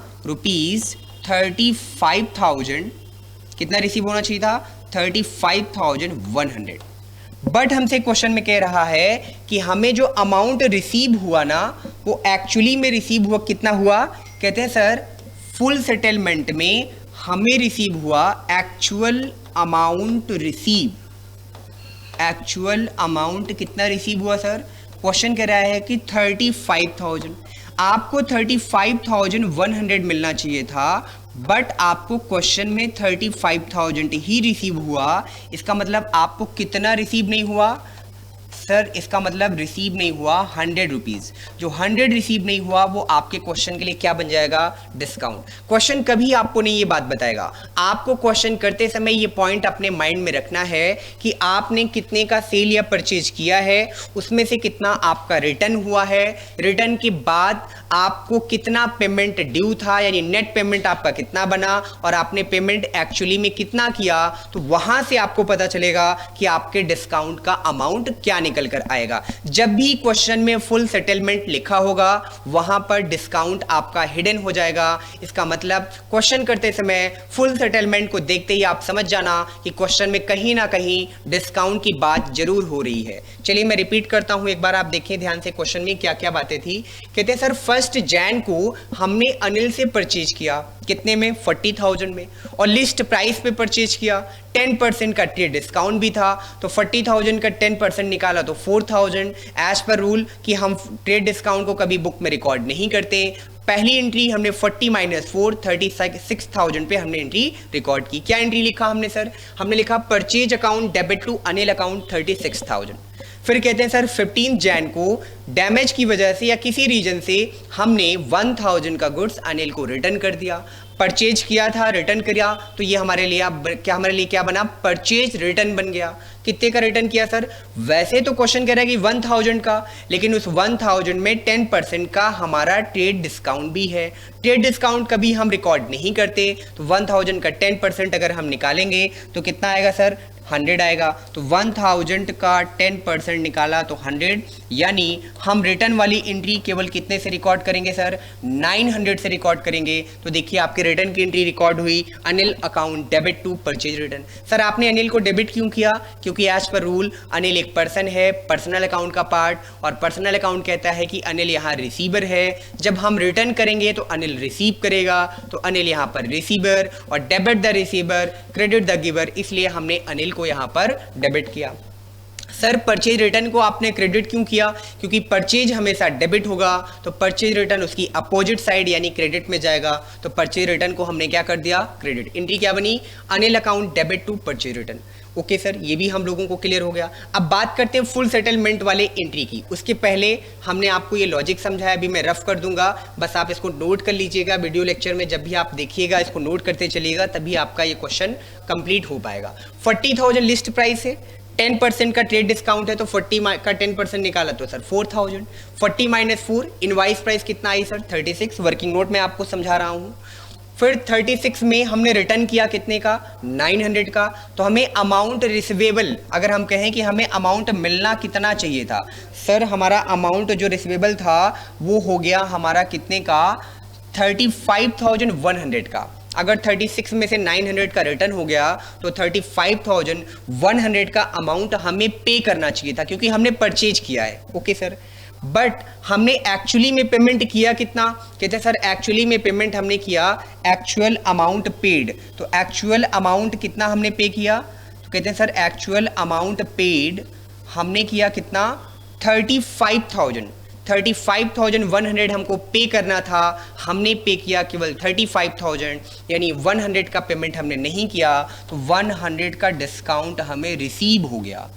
₹35,000। कितना रिसीव होना चाहिए था? 35,100। बट हमसे क्वेश्चन में कह रहा है कि हमें जो अमाउंट रिसीव हुआ ना, वो एक्चुअली में रिसीव हुआ कितना हुआ? कहते हैं सर फुल सेटलमेंट में हमें रिसीव हुआ actual amount receive. Actual amount कितना रिसीव हुआ सर? क्वेश्चन कह रहा है कि 35,000। आपको 35,100 मिलना चाहिए था, बट आपको क्वेश्चन में 35,000 ही रिसीव हुआ। इसका मतलब आपको कितना रिसीव नहीं हुआ सर? इसका मतलब रिसीव नहीं हुआ 100 रुपीज़। जो 100 रिसीव नहीं हुआ वो आपके क्वेश्चन के लिए क्या बन जाएगा? डिस्काउंट। क्वेश्चन कभी आपको नहीं ये बात बताएगा। आपको क्वेश्चन करते समय ये पॉइंट अपने माइंड में रखना है कि आपने कितने का सेल या परचेज किया है, उसमें से कितना आपका रिटर्न हुआ है, रिटर्न के बाद आपको कितना पेमेंट ड्यू था, यानी नेट पेमेंट आपका कितना बना, और आपने पेमेंट एक्चुअली में कितना किया। तो वहां से आपको पता चलेगा कि आपके डिस्काउंट का अमाउंट क्या निकल कर आएगा। जब भी क्वेश्चन में फुल सेटलमेंट लिखा होगा वहां पर डिस्काउंट आपका हिडन हो जाएगा। इसका मतलब क्वेश्चन करते समय फुल सेटलमेंट को देखते ही आप समझ जाना कि क्वेश्चन में कहीं ना कहीं डिस्काउंट की बात जरूर हो रही है। चलिए मैं रिपीट करता हूं, एक बार आप देखिए ध्यान से क्वेश्चन में क्या क्या बातें थी। कहते हैं सर 1 जैन को हमने अनिल से परचेज किया, कितने में? 40,000 में, और लिस्ट प्राइस पे परचेज किया। 10% का ट्रेड डिस्काउंट भी था, तो 40,000 का 10% निकाला तो 4,000। एज पर रूल कि हम ट्रेड डिस्काउंट को कभी बुक में रिकॉर्ड नहीं करते। पहली एंट्री हमने 40 माइनस 4 36,000 पे हमने एंट्री रिकॉर्ड की। क्या एंट्री लिखा हमने सर? हमने लिखा purchase account debit to Anil account 36,000। फिर कहते हैं सर 15 जैन को डैमेज की वजह से या किसी रीजन से हमने 1000 का गुड्स अनिल को रिटर्न कर दिया। परचेज किया था, रिटर्न किया, तो ये हमारे लिए क्या बना? परचेज रिटर्न बन गया। कितने का रिटर्न किया सर? वैसे तो क्वेश्चन कह रहा है कि 1000 का, लेकिन उस 1000 में 10% का हमारा ट्रेड डिस्काउंट भी है। ट्रेड डिस्काउंट कभी हम रिकॉर्ड नहीं करते, तो 1000 का 10% अगर हम निकालेंगे तो कितना आएगा सर? 100 आएगा। तो 1000 का 10% निकाला तो 100, यानी हम रिटर्न वाली एंट्री केवल कितने से रिकॉर्ड करेंगे सर? 900 से रिकॉर्ड करेंगे। तो देखिए आपके रिटर्न की एंट्री रिकॉर्ड हुई Anil account debit to purchase return. Sir आपने अनिल को डेबिट क्यों किया? क्योंकि एज पर रूल अनिल एक पर्सन है, पर्सनल अकाउंट का पार्ट, और पर्सनल अकाउंट कहता है कि अनिल यहाँ रिसीवर है। जब हम रिटर्न करेंगे तो अनिल रिसीव करेगा, तो अनिल यहाँ पर रिसीवर, और debit the receiver credit the giver, इसलिए हमने अनिल को यहां पर डेबिट किया। सर परचेज रिटर्न को आपने क्रेडिट क्यों किया? क्योंकि परचेज हमेशा डेबिट होगा, तो परचेज रिटर्न उसकी अपोजिट साइड यानी क्रेडिट में जाएगा। तो परचेज रिटर्न को हमने क्या कर दिया? क्रेडिट। एंट्री क्या बनी? Anil account debit to purchase return. Okay sir, ये भी हम लोगों को क्लियर हो गया। अब बात करते हैं फुल सेटलमेंट वाले एंट्री की। उसके पहले हमने आपको ये लॉजिक समझाया, अभी मैं रफ कर दूंगा, बस आप इसको नोट कर लीजिएगा। वीडियो लेक्चर में जब भी आप देखिएगा इसको नोट करते चलिएगा, तभी आपका ये क्वेश्चन कंप्लीट हो पाएगा। 40,000 लिस्ट प्राइस है, 10% का ट्रेड डिस्काउंट है, तो 40 का 10% निकाला तो सर 4,000। 40 माइनस 4 इनवाइस प्राइस कितना आई सर? 36। वर्किंग नोट में आपको समझा रहा हूँ। फिर 36 में हमने रिटर्न किया कितने का? 900 का। तो हमें अमाउंट रिसीवेबल, अगर हम कहें कि हमें अमाउंट मिलना कितना चाहिए था सर, हमारा अमाउंट जो रिसीवेबल था वो हो गया हमारा कितने का? 35,100 का। अगर 36 में से 900 का रिटर्न हो गया तो 35,100 का अमाउंट हमें पे करना चाहिए था, क्योंकि हमने परचेज किया है। ओके सर, बट हमने एक्चुअली में पेमेंट किया कितना? कहते हैं सर एक्चुअली में पेमेंट हमने किया एक्चुअल अमाउंट पेड। तो एक्चुअल अमाउंट कितना हमने पे किया? तो कहते हैं सर एक्चुअल अमाउंट पेड हमने किया कितना? 35,100 हमको पे करना था, हमने पे किया केवल 35,000, यानी 100 का पेमेंट हमने नहीं किया, तो 100 का डिस्काउंट हमें रिसीव हो गया।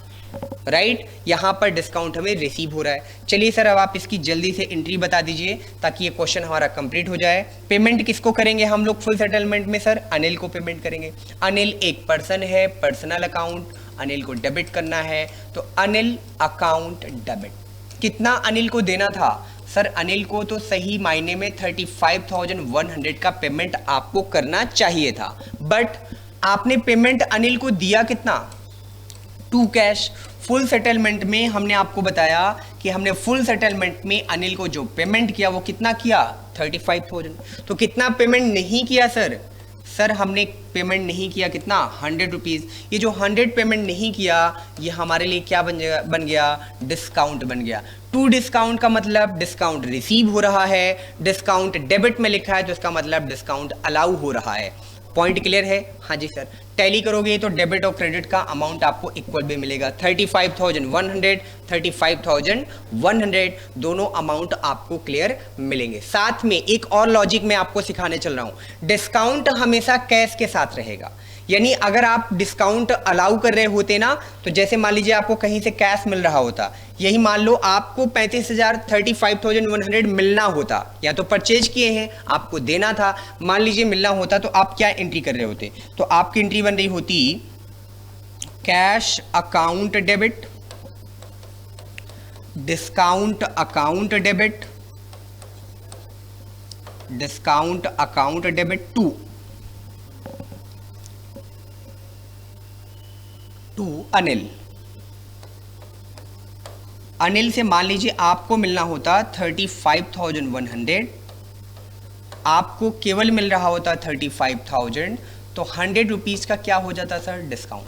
राइट, यहाँ पर डिस्काउंट हमें रिसीव हो रहा है। चलिए सर अब आप इसकी जल्दी से एंट्री बता दीजिए ताकि ये क्वेश्चन हमारा कंप्लीट हो जाए। पेमेंट किसको करेंगे हम लोग फुल सेटलमेंट में? सर अनिल को पेमेंट करेंगे। अनिल एक पर्सन है, पर्सनल अकाउंट, अनिल को डेबिट करना है, तो अनिल अकाउंट डेबिट। कितना अनिल को देना था? सर अनिल को तो सही मायने में 35,100 का पेमेंट आपको करना चाहिए था, बट आपने पेमेंट अनिल को दिया कितना? To cash. फुल सेटलमेंट में हमने आपको बताया कि हमने फुल सेटलमेंट में अनिल को जो पेमेंट किया वो कितना किया? 35,000। तो कितना पेमेंट नहीं किया सर? सर हमने पेमेंट नहीं किया कितना? 100 रुपीज़। ये जो 100 पेमेंट नहीं किया ये हमारे लिए क्या बन गया? डिस्काउंट बन गया। टू डिस्काउंट का मतलब डिस्काउंट रिसीव हो रहा है, डिस्काउंट डेबिट में लिखा है तो इसका मतलब डिस्काउंट अलाउ हो रहा है। पॉइंट क्लियर है? हाँ जी सर। टैली करोगे तो डेबिट और क्रेडिट का अमाउंट आपको इक्वल भी मिलेगा। 35,100, 35,100 दोनों अमाउंट आपको क्लियर मिलेंगे। साथ में एक और लॉजिक मैं आपको सिखाने चल रहा हूं। डिस्काउंट हमेशा कैश के साथ रहेगा, यानी अगर आप डिस्काउंट अलाउ कर रहे होते ना, तो जैसे मान लीजिए आपको कहीं से कैश मिल रहा होता, यही मान लो आपको 35,100 मिलना होता, या तो परचेज किए हैं आपको देना था, मान लीजिए मिलना होता, तो आप क्या एंट्री कर रहे होते? तो आपकी एंट्री बन रही होती cash account debit, discount account debit, discount account debit to Anil. Anil से मान लीजिए आपको मिलना होता 35,100, आपको केवल मिल रहा होता 35,000, तो 100 रुपीज़ का क्या हो जाता सर? डिस्काउंट।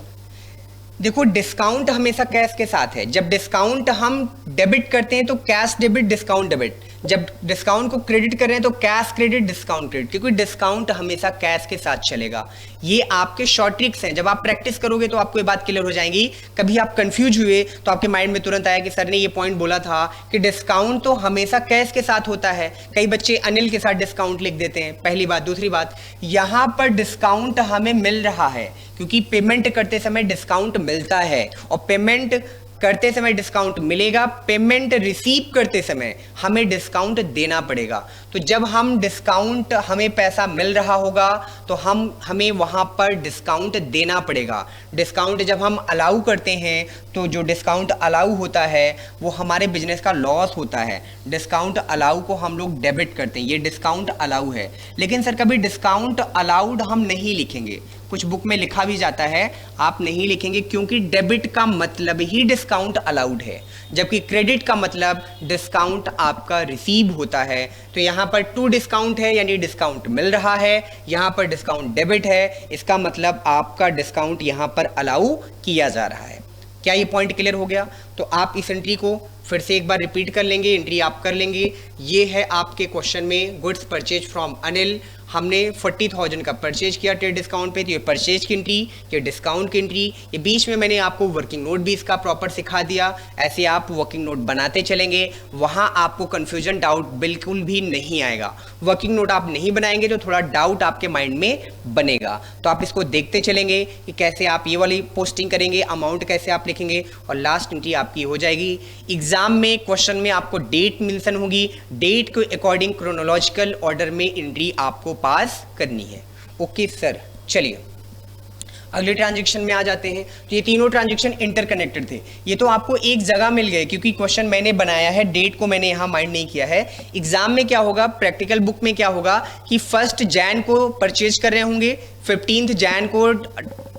देखो डिस्काउंट हमेशा कैश के साथ है। जब डिस्काउंट हम डेबिट करते हैं तो कैश डेबिट, डिस्काउंट डेबिट। जब डिस्काउंट को क्रेडिट कर रहे हैं तो कैश क्रेडिट, डिस्काउंट क्रेडिट, क्योंकि डिस्काउंट हमेशा कैश के साथ चलेगा। ये आपके शॉर्ट ट्रिक्स हैं, जब आप प्रैक्टिस करोगे तो आपको ये बात क्लियर हो जाएगी। कभी आप कंफ्यूज हुए तो आपके माइंड में तुरंत आया कि सर ने ये पॉइंट बोला था कि डिस्काउंट तो हमेशा कैश के साथ होता है। कई बच्चे अनिल के साथ डिस्काउंट लिख देते हैं, पहली बात। दूसरी बात, यहाँ पर डिस्काउंट हमें मिल रहा है क्योंकि पेमेंट करते समय डिस्काउंट मिलता है, और पेमेंट करते समय डिस्काउंट मिलेगा, पेमेंट रिसीव करते समय हमें डिस्काउंट देना पड़ेगा। तो जब हम डिस्काउंट, हमें पैसा मिल रहा होगा तो हमें वहाँ पर डिस्काउंट देना पड़ेगा। डिस्काउंट जब हम अलाउ करते हैं तो जो डिस्काउंट अलाउ होता है वो हमारे बिजनेस का लॉस होता है। डिस्काउंट अलाउ को हम लोग डेबिट करते हैं, ये डिस्काउंट अलाउ है। लेकिन सर कभी डिस्काउंट अलाउड हम नहीं लिखेंगे, कुछ बुक में लिखा भी जाता है, आप नहीं लिखेंगे क्योंकि डेबिट का मतलब ही डिस्काउंट अलाउड है, जबकि क्रेडिट का मतलब डिस्काउंट आपका रिसीव होता है। तो यहाँ पर टू डिस्काउंट है यानी डिस्काउंट मिल रहा है, यहाँ पर डिस्काउंट डेबिट है, इसका मतलब आपका डिस्काउंट यहाँ पर अलाउ किया जा रहा है। क्या ये पॉइंट क्लियर हो गया? तो आप इस एंट्री को फिर से एक बार रिपीट कर लेंगे, एंट्री आप कर लेंगे। ये है आपके क्वेश्चन में गुड्स परचेज फ्रॉम अनिल। हमने 40,000 का परचेज किया ट्रेड डिस्काउंट पे, तो ये परचेज की एंट्री, ये डिस्काउंट की एंट्री। ये बीच में मैंने आपको वर्किंग नोट भी इसका प्रॉपर सिखा दिया। ऐसे आप वर्किंग नोट बनाते चलेंगे, वहाँ आपको कन्फ्यूजन, डाउट बिल्कुल भी नहीं आएगा। वर्किंग नोट आप नहीं बनाएंगे तो थोड़ा डाउट आपके माइंड में बनेगा। तो आप इसको देखते चलेंगे कि कैसे आप ये वाली पोस्टिंग करेंगे, अमाउंट कैसे आप लिखेंगे, और लास्ट एंट्री आपकी हो जाएगी। एग्जाम में क्वेश्चन में आपको डेट मेंशन होगी, डेट के अकॉर्डिंग क्रोनोलॉजिकल ऑर्डर में एंट्री आपको पास करनी है। ओके सर, चलिए अगले ट्रांजैक्शन में आ जाते हैं। तो ये तीनों ट्रांजैक्शन इंटरकनेक्टेड थे, ये तो आपको एक जगह मिल गए क्योंकि क्वेश्चन मैंने बनाया है, डेट को मैंने यहाँ माइंड नहीं किया है। एग्जाम में क्या होगा, प्रैक्टिकल बुक में क्या होगा कि 1 जैन को परचेज कर रहे होंगे, 15 जैन को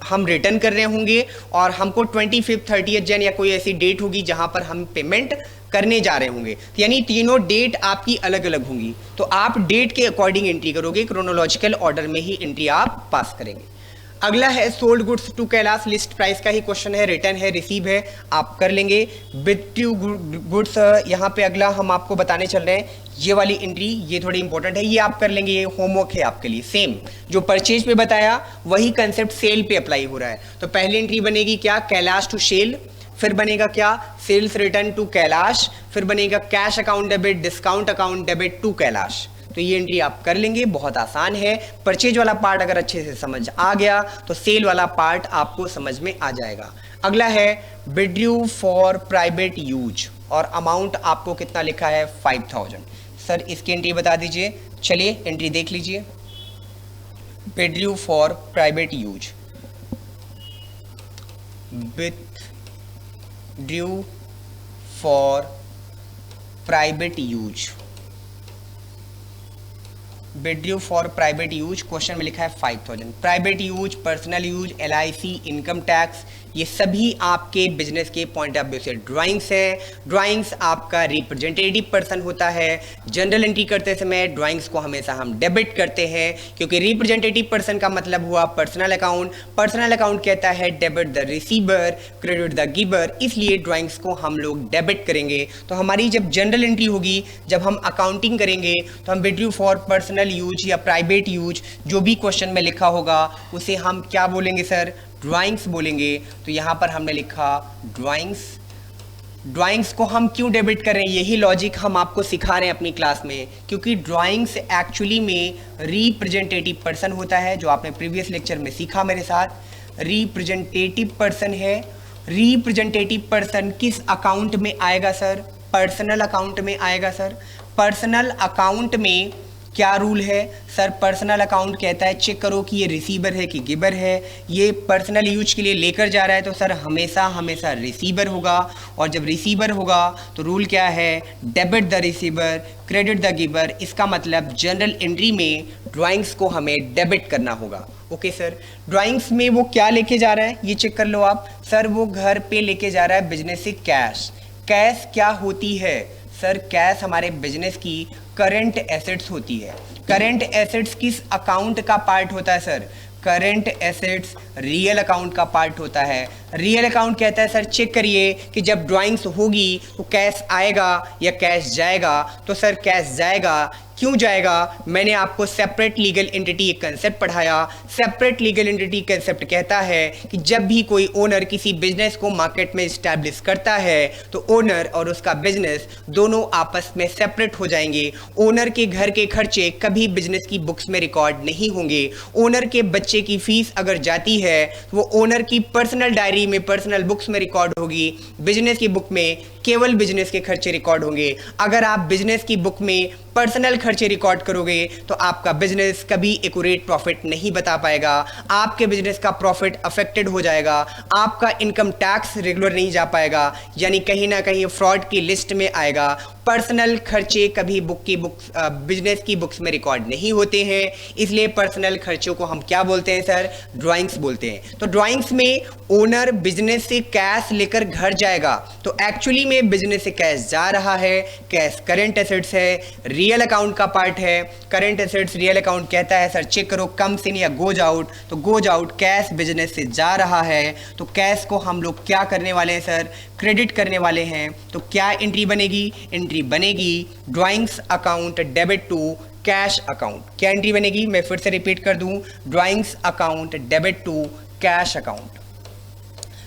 हम रिटर्न कर रहे होंगे, और हमको 25 30 जैन या कोई ऐसी डेट होगी जहां पर हम पेमेंट करने जा रहे होंगे। यानी तीनों डेट आपकी अलग अलग होंगी, तो आप डेट के अकॉर्डिंग एंट्री करोगे, क्रोनोलॉजिकल ऑर्डर में ही एंट्री आप पास करेंगे। अगला है sold goods to Kailash, list price का ही क्वेश्चन है, रिटर्न है, रिसीव है, आप कर लेंगे। विद टू गुड्स, यहाँ पे अगला हम आपको बताने चल रहे हैं, ये वाली एंट्री ये थोड़ी इंपॉर्टेंट है, ये आप कर लेंगे, ये होमवर्क है आपके लिए। सेम जो परचेज पे बताया वही कंसेप्ट सेल पे अप्लाई हो रहा है। तो पहली एंट्री बनेगी क्या, कैलाश टू सेल, फिर बनेगा क्या, सेल्स रिटर्न टू कैलाश, फिर बनेगा cash account debit, discount account debit to Kailash. तो ये एंट्री आप कर लेंगे, बहुत आसान है। परचेज वाला पार्ट अगर अच्छे से समझ आ गया तो सेल वाला पार्ट आपको समझ में आ जाएगा। अगला है bid due for private use और अमाउंट आपको कितना लिखा है 5000। सर इसकी एंट्री बता दीजिए। चलिए एंट्री देख लीजिए। Bid due for private use, bid due for private use, bid due for private use, question में लिखा है 5000। Private use, personal use, LIC, income tax, ये सभी आपके बिजनेस के पॉइंट ऑफ व्यू से ड्राइंग्स है। ड्राइंग्स आपका रिप्रेजेंटेटिव पर्सन होता है। जनरल एंट्री करते समय ड्राइंग्स को हमेशा हम डेबिट करते हैं, क्योंकि रिप्रेजेंटेटिव पर्सन का मतलब हुआ पर्सनल अकाउंट। पर्सनल अकाउंट कहता है debit the receiver, credit the giver, इसलिए ड्राइंग्स को हम लोग डेबिट करेंगे। तो हमारी जब जनरल एंट्री होगी, जब हम अकाउंटिंग करेंगे, तो हम bid due for personal use या प्राइवेट यूज जो भी क्वेश्चन में लिखा होगा उसे हम क्या बोलेंगे सर, ड्राइंग्स बोलेंगे। तो यहां पर हमने लिखा ड्राइंग्स। ड्राइंग्स को हम क्यों डेबिट कर रहे हैं, यही लॉजिक हम आपको सिखा रहे हैं अपनी क्लास में, क्योंकि ड्राइंग्स एक्चुअली में रिप्रेजेंटेटिव पर्सन होता है, जो आपने प्रीवियस लेक्चर में सीखा मेरे साथ। रिप्रेजेंटेटिव पर्सन है। रिप्रेजेंटेटिव पर्सन किस अकाउंट में आएगा सर, पर्सनल अकाउंट में आएगा सर। पर्सनल अकाउंट में क्या रूल है सर, पर्सनल अकाउंट कहता है चेक करो कि ये रिसीवर है कि गिवर है। ये पर्सनल यूज के लिए लेकर जा रहा है तो सर हमेशा हमेशा रिसीवर होगा, और जब रिसीवर होगा तो रूल क्या है, debit the receiver, credit the giver. इसका मतलब जनरल एंट्री में ड्राइंग्स को हमें डेबिट करना होगा। ओके सर, ड्राइंग्स में वो क्या लेके जा रहा है ये चेक कर लो आप। सर वो घर पे लेके जा रहा है बिजनेस से कैश। कैश क्या होती है सर, कैश हमारे बिजनेस की करंट एसेट्स होती है। करंट एसेट्स किस अकाउंट का पार्ट होता है sir, current assets real account का पार्ट होता है। रियल अकाउंट कहता है सर चेक करिए कि जब ड्राइंग्स होगी तो कैश आएगा या कैश जाएगा। तो सर कैश जाएगा, क्यों जाएगा, मैंने आपको सेपरेट लीगल एंटिटी एक कंसेप्ट पढ़ाया। सेपरेट लीगल एंटिटी कंसेप्ट कहता है कि जब भी कोई ओनर किसी बिजनेस को मार्केट में इस्टेब्लिश करता है तो ओनर और उसका बिजनेस दोनों आपस में सेपरेट हो जाएंगे। ओनर के घर के खर्चे कभी बिजनेस की बुक्स में रिकॉर्ड नहीं होंगे। ओनर के बच्चे की फीस अगर जाती है तो वो ओनर की पर्सनल डायरी में, पर्सनल बुक्स में रिकॉर्ड होगी। बिजनेस की बुक में केवल बिजनेस के खर्चे रिकॉर्ड होंगे। अगर आप बिजनेस की बुक में पर्सनल खर्चे रिकॉर्ड करोगे तो आपका बिजनेस कभी एक्यूरेट प्रॉफिट नहीं बता पाएगा। आपके बिजनेस का प्रॉफिट अफेक्टेड हो जाएगा। आपका इनकम टैक्स रेगुलर नहीं जा पाएगा, यानी कहीं ना कहीं फ्रॉड की लिस्ट में आएगा। पर्सनल खर्चे कभी बिजनेस की बुक्स में रिकॉर्ड नहीं होते हैं, इसलिए पर्सनल खर्चों को हम क्या बोलते हैं सर, ड्राइंग्स बोलते हैं। तो ड्राइंग्स में ओनर बिजनेस से कैश लेकर घर जाएगा, तो एक्चुअली में बिजनेस से कैश जा रहा है। कैश करंट एसेट्स है, रियल अकाउंट का पार्ट है। करंट एसेट्स रियल अकाउंट कहता है सर चेक करो कम्स इन या गोज आउट, तो गोज आउट कैश बिजनेस से जा रहा है, तो कैश को हम लोग क्या करने वाले हैं सर, क्रेडिट करने वाले हैं। तो क्या एंट्री बनेगी, एंट्री बनेगी drawings account debit to cash account. क्या एंट्री बनेगी, मैं फिर से रिपीट कर दूं, drawings account debit to cash account.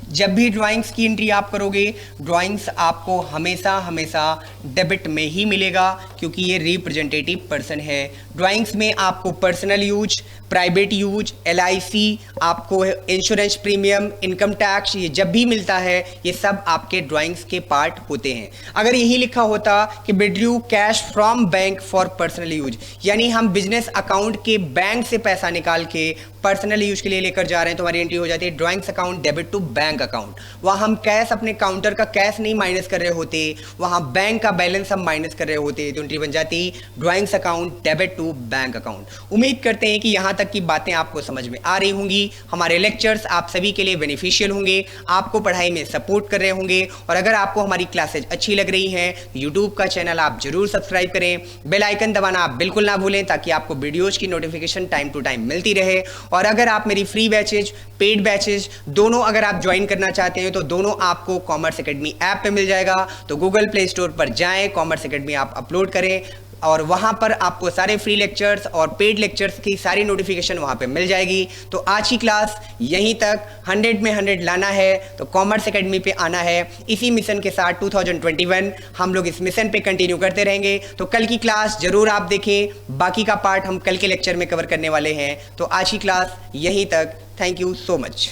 जब भी ड्राइंग्स की एंट्री आप करोगे, ड्राइंग्स आपको हमेशा हमेशा डेबिट में ही मिलेगा, क्योंकि ये रिप्रेजेंटेटिव पर्सन है। ड्राइंग्स में आपको personal use, private use, LIC, आपको इंश्योरेंस प्रीमियम, इनकम टैक्स, ये जब भी मिलता है ये सब आपके ड्राइंग्स के पार्ट होते हैं। अगर यही लिखा होता कि bid due cash from bank for personal use, यानी हम बिजनेस अकाउंट के बैंक से पैसा निकाल के पर्सनल यूज के लिए लेकर जा रहे हैं, तो हमारी एंट्री हो जाती है drawings account debit to bank account. वहाँ हम कैश, अपने काउंटर का कैश नहीं माइनस कर रहे होते, वहाँ बैंक का बैलेंस हम माइनस कर रहे होते, तो एंट्री बन जाती drawings account debit to bank account. उम्मीद करते हैं कि यहाँ तक की बातें आपको समझ में आ रही होंगी। हमारे लेक्चर्स आप सभी के लिए बेनिफिशियल होंगे, आपको पढ़ाई में सपोर्ट कर रहे होंगे। और अगर आपको हमारी क्लासेज अच्छी लग रही हैं, यूट्यूब का चैनल आप जरूर सब्सक्राइब करें, बेल आइकन दबाना आप बिल्कुल ना भूलें, ताकि आपको वीडियोज की नोटिफिकेशन टाइम टू टाइम मिलती रहे। और अगर आप मेरी फ्री बैचेज, पेड बैचेज दोनों अगर आप ज्वाइन करना चाहते हैं तो दोनों आपको कॉमर्स एकेडमी ऐप पे मिल जाएगा। तो गूगल प्ले स्टोर पर जाएं, कॉमर्स एकेडमी आप अपलोड करें, और वहाँ पर आपको सारे फ्री लेक्चर्स और पेड लेक्चर्स की सारी नोटिफिकेशन वहाँ पे मिल जाएगी। तो आज की क्लास यहीं तक, 100 में 100 लाना है तो कॉमर्स एकेडमी पे आना है। इसी मिशन के साथ 2021 हम लोग इस मिशन पे कंटिन्यू करते रहेंगे। तो कल की क्लास जरूर आप देखें, बाकी का पार्ट हम कल के लेक्चर में कवर करने वाले हैं। तो आज की क्लास यहीं तक। Thank you so much.